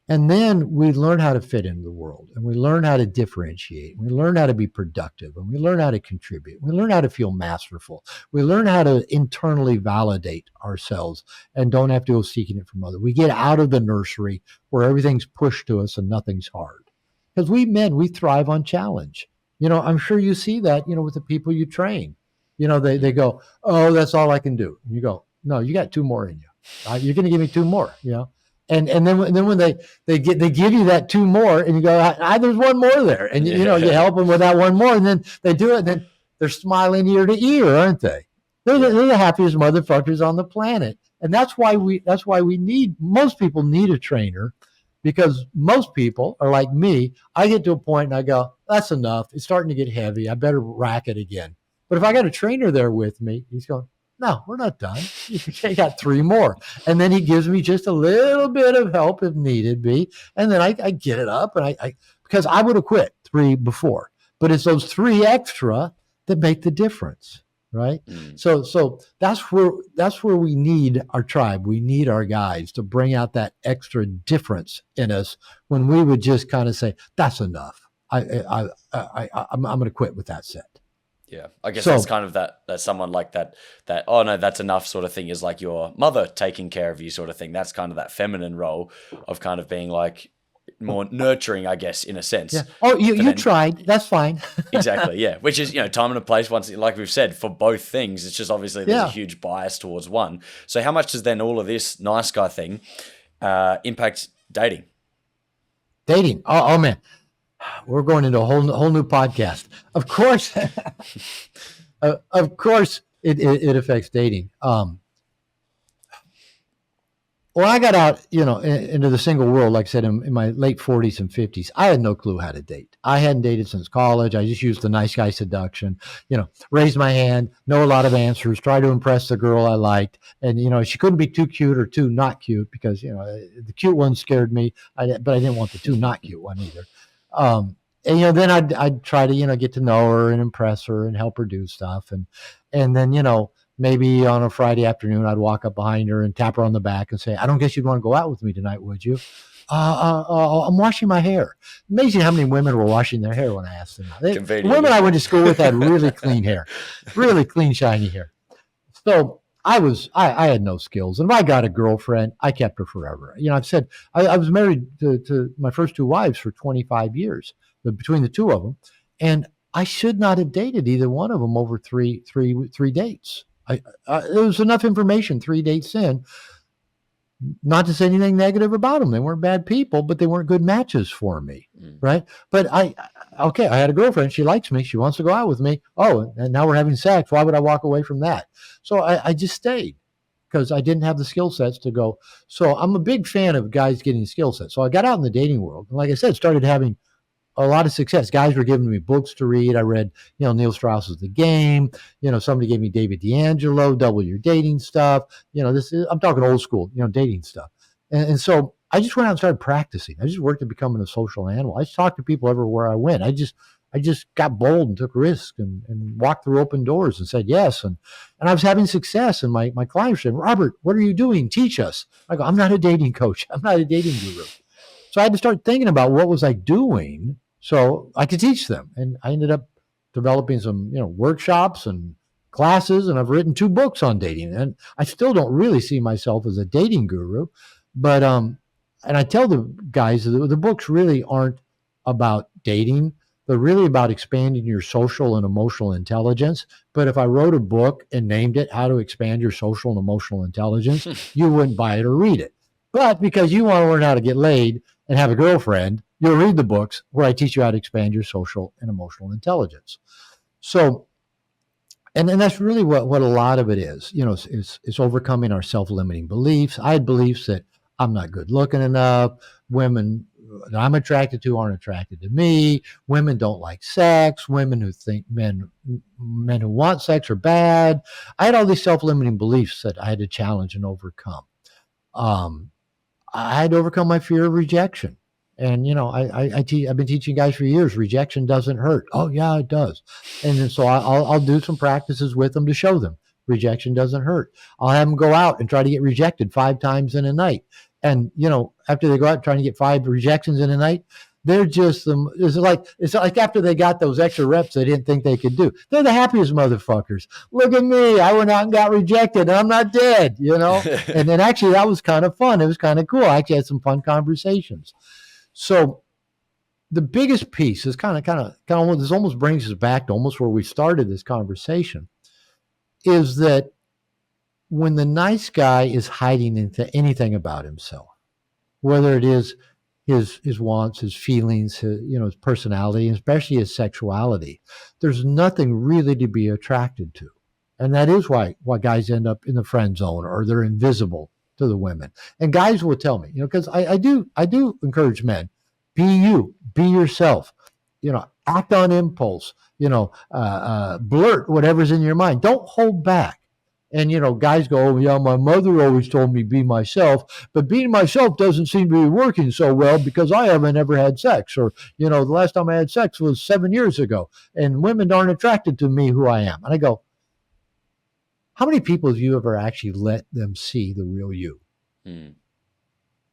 And then we learn how to fit into the world, and we learn how to differentiate. We learn how to be productive, and we learn how to contribute. We learn how to feel masterful. We learn how to internally validate ourselves and don't have to go seeking it from others. We get out of the nursery where everything's pushed to us and nothing's hard. Because we men, we thrive on challenge. I'm sure you see that, with the people you train. They go, oh, that's all I can do. And you go, no, you got two more in you. You're going to give me two more, And then when they give you that two more, and you go, there's one more there, and you help them with that one more, and then they do it, and then they're smiling ear to ear, aren't they? They're the happiest motherfuckers on the planet, and that's why most people need a trainer, because most people are like me. I get to a point and I go, that's enough. It's starting to get heavy. I better rack it again. But if I got a trainer there with me, he's going, no, we're not done. You got 3 more. And then he gives me just a little bit of help if needed be. And then I get it up, and I because I would have quit 3 before. But it's those 3 extra that make the difference. Right. So that's where we need our tribe. We need our guys to bring out that extra difference in us when we would just kind of say, that's enough. I'm going to quit with that set.
Yeah, I guess that's kind of that someone like that, oh no, that's enough sort of thing is like your mother taking care of you sort of thing. That's kind of that feminine role of kind of being like more nurturing, I guess, in a sense.
Yeah. Oh, you tried. That's fine.
Exactly. Yeah. Which is, time and a place, once, like we've said, for both things. It's just obviously there's a huge bias towards one. So how much does then all of this nice guy thing impact dating?
Dating. Oh man. We're going into a whole new podcast. Of course, it affects dating. When I got out, into the single world, like I said, in my late 40s and 50s, I had no clue how to date. I hadn't dated since college. I just used the nice guy seduction, raised my hand, know a lot of answers, try to impress the girl I liked. And, she couldn't be too cute or too not cute because, the cute one scared me, but I didn't want the too not cute one either. Then I'd try to, get to know her and impress her and help her do stuff. And then, maybe on a Friday afternoon, I'd walk up behind her and tap her on the back and say, I don't guess you'd want to go out with me tonight, would you? I'm washing my hair. Amazing how many women were washing their hair when I asked them. The women I went to school with had really clean hair, really clean, shiny hair. So I had no skills. And if I got a girlfriend, I kept her forever. I've said I was married to my first 2 wives for 25 years between the 2 of them. And I should not have dated either one of them over three dates. There was enough information 3 dates in, not to say anything negative about them. They weren't bad people, but they weren't good matches for me, right? But I had a girlfriend. She likes me. She wants to go out with me. Oh, and now we're having sex. Why would I walk away from that? So I just stayed because I didn't have the skill sets to go. So I'm a big fan of guys getting skill sets. So I got out in the dating world. And like I said, started having a lot of success. Guys were giving me books to read. I read, Neil Strauss's The Game. Somebody gave me David D'Angelo, Double Your Dating stuff. I'm talking old school, dating stuff. And so I just went out and started practicing. I just worked at becoming a social animal. I just talked to people everywhere I went. I just got bold and took risks and walked through open doors and said yes. And I was having success. And my clients said, Robert, what are you doing? Teach us. I go, I'm not a dating coach. I'm not a dating guru. So I had to start thinking about what was I doing so I could teach them. And I ended up developing some, workshops and classes, and I've written 2 books on dating. And I still don't really see myself as a dating guru, but and I tell the guys that the books really aren't about dating. They're really about expanding your social and emotional intelligence. But if I wrote a book and named it How to Expand Your Social and Emotional Intelligence, you wouldn't buy it or read it. But because you want to learn how to get laid and have a girlfriend, you'll read the books where I teach you how to expand your social and emotional intelligence. So, and that's really what a lot of it is, it's overcoming our self-limiting beliefs. I had beliefs that I'm not good looking enough. Women that I'm attracted to aren't attracted to me. Women don't like sex. Women who think men who want sex are bad. I had all these self-limiting beliefs that I had to challenge and overcome. I had to overcome my fear of rejection. And, I've been teaching guys for years, rejection doesn't hurt. Oh, yeah, it does. And then so I'll do some practices with them to show them rejection doesn't hurt. I'll have them go out and try to get rejected 5 times in a night. And, after they go out trying to get 5 rejections in a night, they're just it's like after they got those extra reps they didn't think they could do. They're the happiest motherfuckers. Look at me. I went out and got rejected and I'm not dead, And then actually that was kind of fun. It was kind of cool. I actually had some fun conversations. So the biggest piece is kind of this almost brings us back to almost where we started this conversation, is that when the nice guy is hiding into anything about himself, whether it is his wants, his feelings, his personality, and especially his sexuality, there's nothing really to be attracted to. And that is why guys end up in the friend zone or they're invisible to the women. And guys will tell me, because I do encourage men, be you, be yourself, act on impulse, blurt whatever's in your mind. Don't hold back. And, guys go, oh, yeah, my mother always told me be myself, but being myself doesn't seem to be working so well because I haven't ever had sex. Or, the last time I had sex was 7 years ago and women aren't attracted to me who I am. And I go, how many people have you ever actually let them see the real you?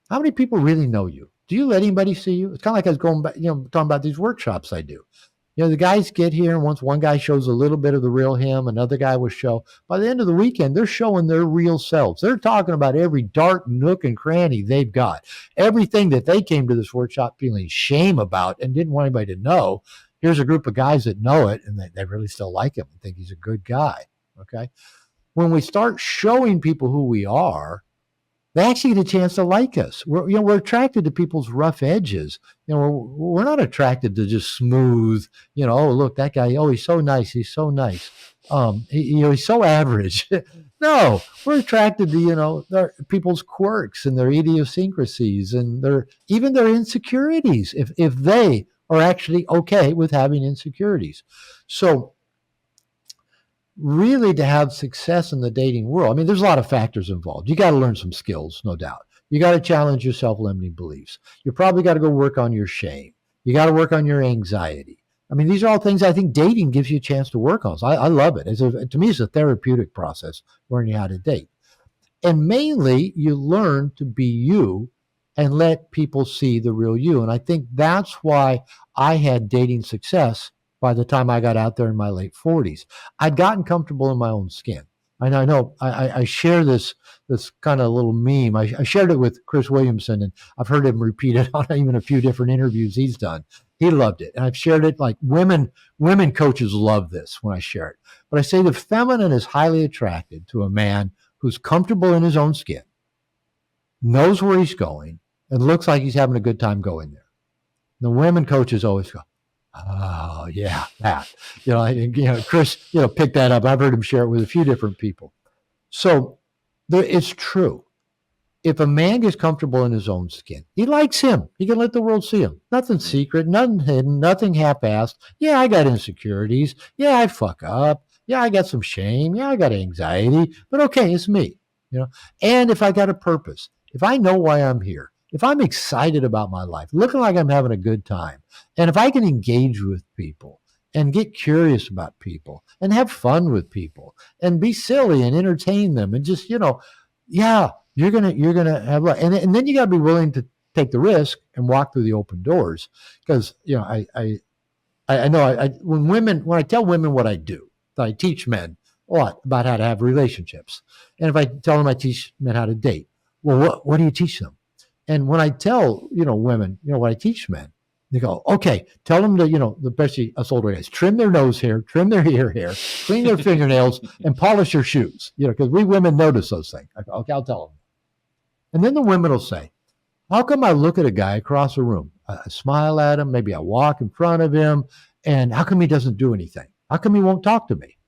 How many people really know you? Do you let anybody see you? It's kind of like I was going back, talking about these workshops I do. The guys get here, and once one guy shows a little bit of the real him, another guy will show. By the end of the weekend, they're showing their real selves. They're talking about every dark nook and cranny they've got. Everything that they came to this workshop feeling shame about and didn't want anybody to know. Here's a group of guys that know it, and they really still like him and think he's a good guy, okay? When we start showing people who we are, they actually get a chance to like us. We're attracted to people's rough edges. We're not attracted to just smooth, oh, look, that guy, oh, he's so nice. He's so nice. He's so average. No, we're attracted to, their people's quirks and their idiosyncrasies and their insecurities if they are actually okay with having insecurities. So really, to have success in the dating world, I mean, there's a lot of factors involved. You got to learn some skills, no doubt. You got to challenge your self-limiting beliefs. You probably got to go work on your shame. You got to work on your anxiety. I mean, these are all things I think dating gives you a chance to work on. So I love it. To me, it's a therapeutic process, learning how to date. And mainly, you learn to be you and let people see the real you. And I think that's why I had dating success by the time I got out there in my late 40s. I'd gotten comfortable in my own skin. And I know I share this kind of little meme. I shared it with Chris Williamson, and I've heard him repeat it on even a few different interviews he's done. He loved it. And I've shared it like women coaches love this when I share it. But I say the feminine is highly attracted to a man who's comfortable in his own skin, knows where he's going, and looks like he's having a good time going there. The women coaches always go, oh, yeah, that. Chris, picked that up. I've heard him share it with a few different people. So it's true. If a man gets comfortable in his own skin, he likes him. He can let the world see him. Nothing secret, nothing hidden, nothing half-assed. Yeah, I got insecurities. Yeah, I fuck up. Yeah, I got some shame. Yeah, I got anxiety. But okay, it's me. And if I got a purpose, if I know why I'm here, if I'm excited about my life, looking like I'm having a good time, and if I can engage with people and get curious about people and have fun with people and be silly and entertain them and just, yeah, you're gonna have luck. And then you got to be willing to take the risk and walk through the open doors. Because I know when I tell women what I do, I teach men a lot about how to have relationships. And if I tell them I teach men how to date, well, what do you teach them? And when I tell, women, what I teach men, they go, okay, tell them to, especially us older guys, trim their nose hair, trim their ear hair, clean their fingernails, and polish their shoes, because we women notice those things. I go, okay, I'll tell them. And then the women will say, how come I look at a guy across the room? I smile at him, maybe I walk in front of him, and how come he doesn't do anything? How come he won't talk to me?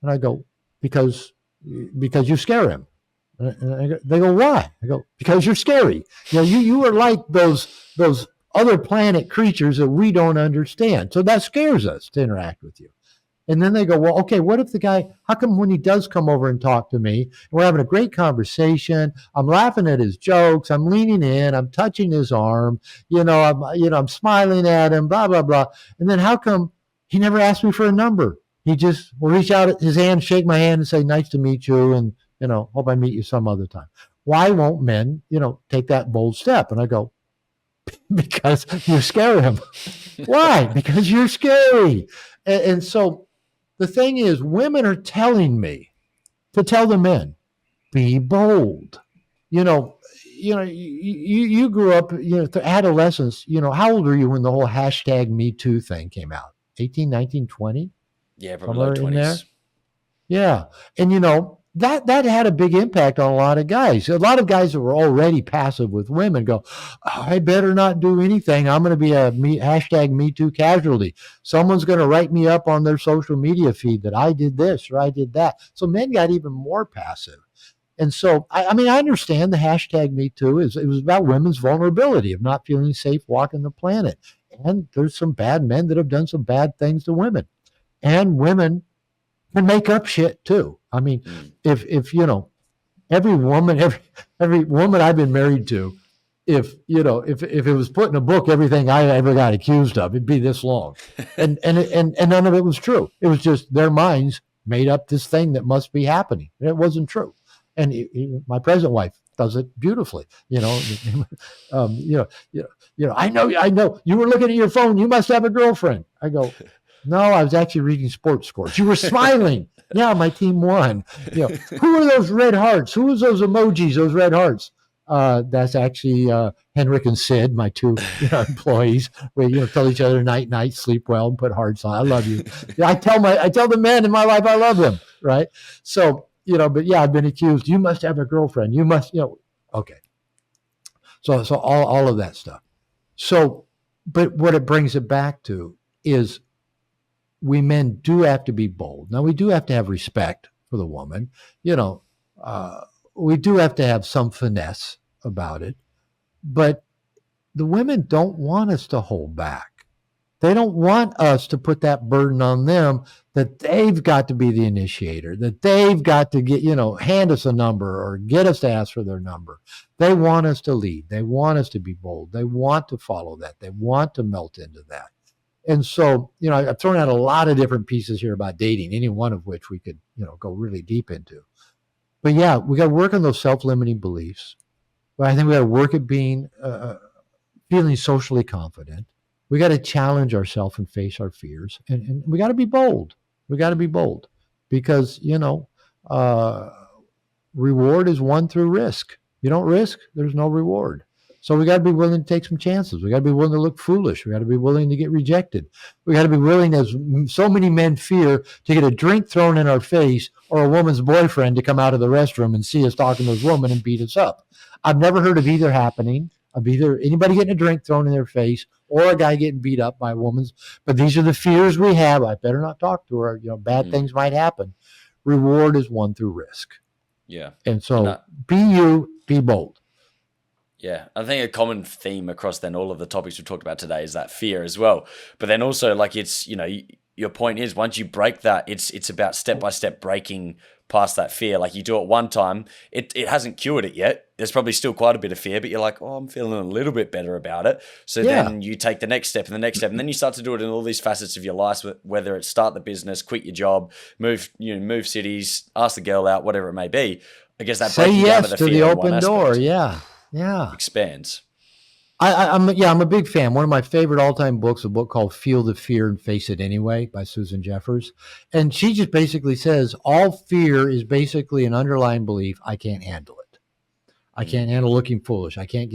And I go, because you scare him. And they go, why? I go, because you're scary. You are like those other planet creatures that we don't understand. So that scares us to interact with you. And then they go, well, okay, what if the guy, how come when he does come over and talk to me, and we're having a great conversation, I'm laughing at his jokes, I'm leaning in, I'm touching his arm, I'm smiling at him, blah, blah, blah. And then how come he never asked me for a number? He just will reach out his hand, shake my hand and say, nice to meet you. And, hope I meet you some other time. Why won't men, take that bold step? And I go, because you scare him. Why? Because you're scary. And so the thing is, women are telling me to tell the men, be bold. You grew up, to adolescence, how old were you when the whole hashtag Me Too thing came out? 18, 19, 20?
Yeah, probably low 20s.
Yeah. And, that had a big impact on a lot of guys. A lot of guys that were already passive with women go, I better not do anything. I'm going to be a hashtag Me Too casualty. Someone's going to write me up on their social media feed that I did this or I did that. So men got even more passive. And so, I mean, I understand the hashtag Me Too it was about women's vulnerability of not feeling safe walking the planet. And there's some bad men that have done some bad things to women. And women can make up shit too. I mean, if every woman, every woman I've been married to, if it was put in a book, everything I ever got accused of, it'd be this long, and none of it was true. It was just their minds made up this thing that must be happening, and it wasn't true. And my present wife does it beautifully. Um, you know, I know. You were looking at your phone. You must have a girlfriend. I go, no, I was actually reading sports scores. You were smiling. Yeah, my team won. Who are those red hearts? Who is those emojis? Those red hearts? That's actually Henrik and Sid, my two employees. We tell each other night, sleep well, and put hearts on. I love you. I tell the men in my life I love them. Right. So but yeah, I've been accused. You must have a girlfriend. You must Okay. So all of that stuff. So, but what it brings it back to is we men do have to be bold. Now, we do have to have respect for the woman. We do have to have some finesse about it. But the women don't want us to hold back. They don't want us to put that burden on them that they've got to be the initiator, that they've got to get, hand us a number or get us to ask for their number. They want us to lead. They want us to be bold. They want to follow that. They want to melt into that. And so, I've thrown out a lot of different pieces here about dating, any one of which we could, go really deep into. But yeah, we got to work on those self-limiting beliefs. But I think we got to work at being, feeling socially confident. We got to challenge ourselves and face our fears. And we got to be bold. We got to be bold because, reward is won through risk. You don't risk, there's no reward. So we got to be willing to take some chances. We got to be willing to look foolish. We got to be willing to get rejected. We got to be willing, as so many men fear, to get a drink thrown in our face or a woman's boyfriend to come out of the restroom and see us talking to this woman and beat us up. I've never heard of either happening, of either anybody getting a drink thrown in their face or a guy getting beat up by a woman's. But these are the fears we have. I better not talk to her. Bad things might happen. Reward is won through risk.
Yeah.
And so be you, be bold.
Yeah, I think a common theme across then all of the topics we've talked about today is that fear as well. But then also, like, it's, your point is once you break that, it's about step by step breaking past that fear. Like, you do it one time, it hasn't cured it yet. There's probably still quite a bit of fear, but you're like, oh, I'm feeling a little bit better about it. So then you take the next step and the next step, and then you start to do it in all these facets of your life, whether it's start the business, quit your job, move cities, ask the girl out, whatever it may be. I guess that
say
breaking
yes
down to
to the open door. Yeah.
Expands.
I'm a big fan. One of my favorite all-time books, a book called Feel the Fear and Face It Anyway by Susan Jeffers. And she just basically says all fear is basically an underlying belief, I can't handle it. I can't handle looking foolish. I can't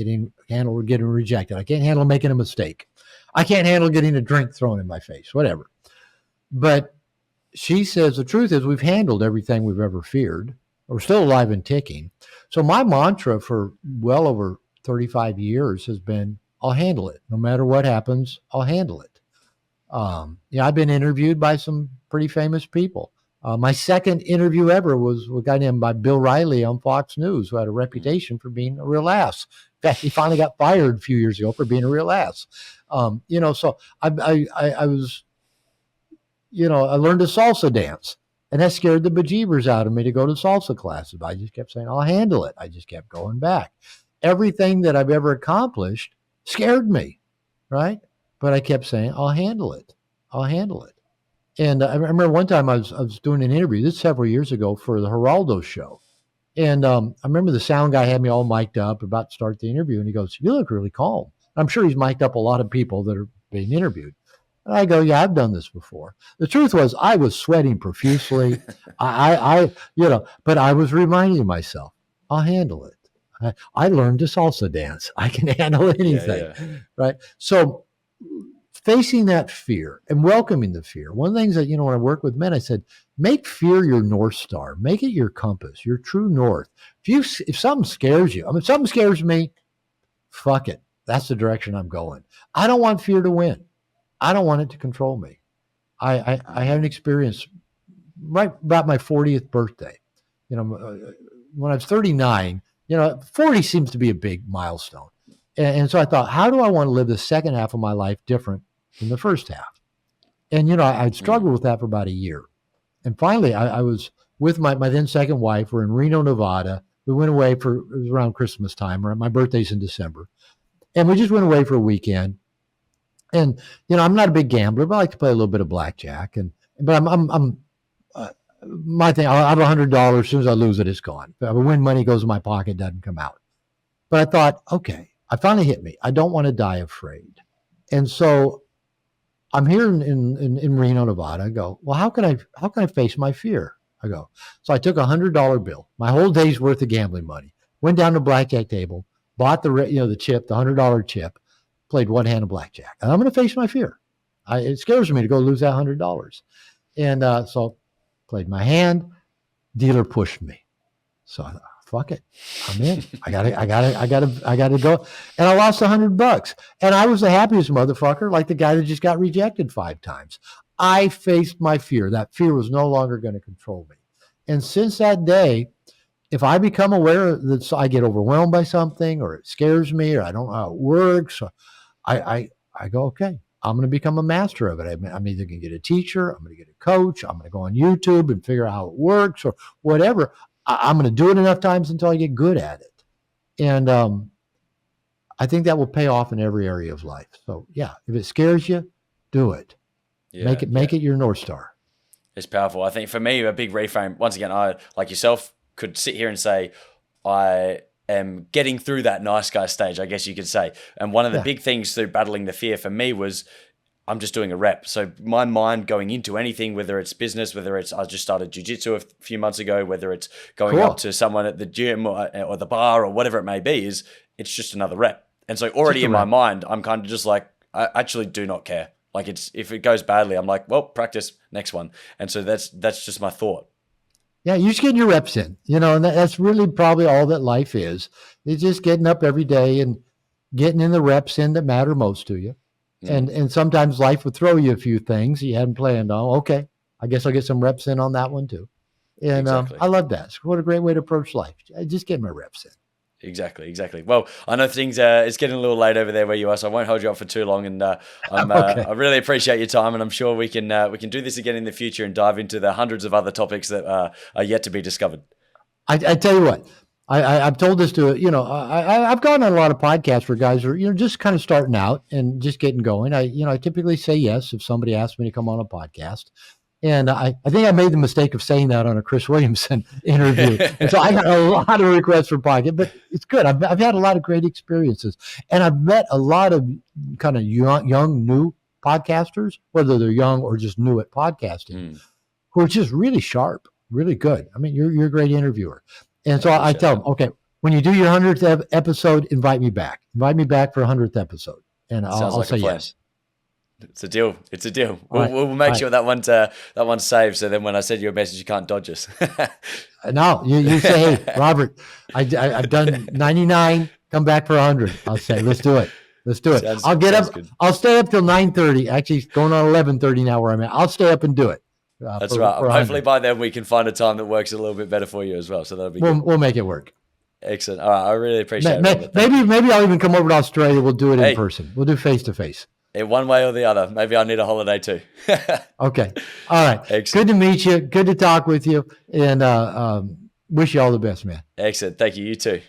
handle getting rejected. I can't handle making a mistake. I can't handle getting a drink thrown in my face, whatever. But she says the truth is we've handled everything we've ever feared. We're still alive and ticking. So my mantra for well over 35 years has been, I'll handle it. No matter what happens, I'll handle it. I've been interviewed by some pretty famous people. My second interview ever was with a guy named Bill Riley on Fox News, who had a reputation for being a real ass. In fact, he finally got fired a few years ago for being a real ass. So I was, I learned to salsa dance. And that scared the bejeebers out of me to go to salsa classes. But I just kept saying, I'll handle it. I just kept going back. Everything that I've ever accomplished scared me, right? But I kept saying, I'll handle it. I'll handle it. And I remember one time I was doing an interview, this several years ago, for the Geraldo show. And I remember the sound guy had me all mic'd up, about to start the interview. And he goes, you look really calm. I'm sure he's mic'd up a lot of people that are being interviewed. And I go, yeah, I've done this before. The truth was I was sweating profusely. But I was reminding myself, I'll handle it. I learned to salsa dance. I can handle anything, right? So facing that fear and welcoming the fear. One of the things that, when I work with men, I said, make fear your North Star. Make it your compass, your true north. If something scares you, if something scares me, fuck it. That's the direction I'm going. I don't want fear to win. I don't want it to control me. I had an experience right about my 40th birthday. when I was 39, 40 seems to be a big milestone. And so I thought, how do I want to live the second half of my life different than the first half? And, I'd struggled with that for about a year. And finally, I was with my then second wife. We're in Reno, Nevada. We went away it was around Christmas time, or my birthday's in December. And we just went away for a weekend. And, I'm not a big gambler, but I like to play a little bit of blackjack. But my thing, I'll have $100. As soon as I lose it, it's gone. If I win money, goes in my pocket, doesn't come out. But I thought, okay, I finally hit me. I don't want to die afraid. And so I'm here in Reno, Nevada. I go, well, how can I face my fear? I go, so I took $100 bill, my whole day's worth of gambling money, went down to the blackjack table, bought the chip, the $100 chip, played one hand of blackjack. And I'm going to face my fear. It scares me to go lose that $100. And so played my hand, dealer pushed me. So I thought, fuck it, I'm in. I gotta go. And I lost $100. And I was the happiest motherfucker, like the guy that just got rejected 5 times. I faced my fear. That fear was no longer going to control me. And since that day, if I become aware that I get overwhelmed by something, or it scares me, or I don't know how it works, or I go, okay, I'm going to become a master of it. I'm either going to get a teacher, I'm going to get a coach, I'm going to go on YouTube and figure out how it works, or whatever. I'm going to do it enough times until I get good at it. And I think that will pay off in every area of life. So yeah, if it scares you, do it. Yeah, make it your North Star.
It's powerful. I think for me, a big reframe, once again, I, like yourself, could sit here and say, I am getting through that nice guy stage, I guess you could say. And one of the big things through battling the fear for me was, I'm just doing a rep. So my mind going into anything, whether it's business, whether it's, I just started jiu-jitsu a few months ago, whether it's going up to someone at the gym or the bar or whatever it may be, it's just another rep. And so already in my mind, I'm kind of just like, I actually do not care. Like if it goes badly, I'm like, well, practice, next one. And so that's just my thought.
Yeah, you're just getting your reps in, and that's really probably all that life is. It's just getting up every day and getting in the reps in that matter most to you. And sometimes life would throw you a few things you hadn't planned on. Okay, I guess I'll get some reps in on that one too. And I love that. What a great way to approach life. Just get my reps in.
Exactly. Well, I know things it's getting a little late over there where you are, so I won't hold you up for too long. And I really appreciate your time, and I'm sure we can do this again in the future and dive into the hundreds of other topics that are yet to be discovered.
I tell you what, I've told this to I've gone on a lot of podcasts where guys are just kind of starting out and just getting going. I typically say yes if somebody asks me to come on a podcast. And I think I made the mistake of saying that on a Chris Williamson interview. And so I got a lot of requests for podcast, but it's good. I've had a lot of great experiences, and I've met a lot of kind of young new podcasters, whether they're young or just new at podcasting, who are just really sharp, really good. I mean, you're a great interviewer. And so I tell them, okay, when you do your 100th episode, invite me back. Invite me back for a 100th episode, and I'll say yes.
It's a deal. We'll make sure that one's saved. So then when I send you a message, you can't dodge us.
No, you say, hey, Robert, I've done 99. Come back for 100. I'll say, let's do it. I'll get up. Good. I'll stay up till 9:30. Actually, going on 11:30 now where I'm at. I'll stay up and do it.
That's right. Hopefully by then we can find a time that works a little bit better for you as well. So that'll be good.
We'll make it work.
Excellent. All right. I really appreciate it.
Maybe I'll even come over to Australia. We'll do it in person. We'll do face to face.
One way or the other. Maybe I need a holiday too.
Okay. All right. Excellent. Good to meet you. Good to talk with you. And wish you all the best, man.
Excellent. Thank you. You too.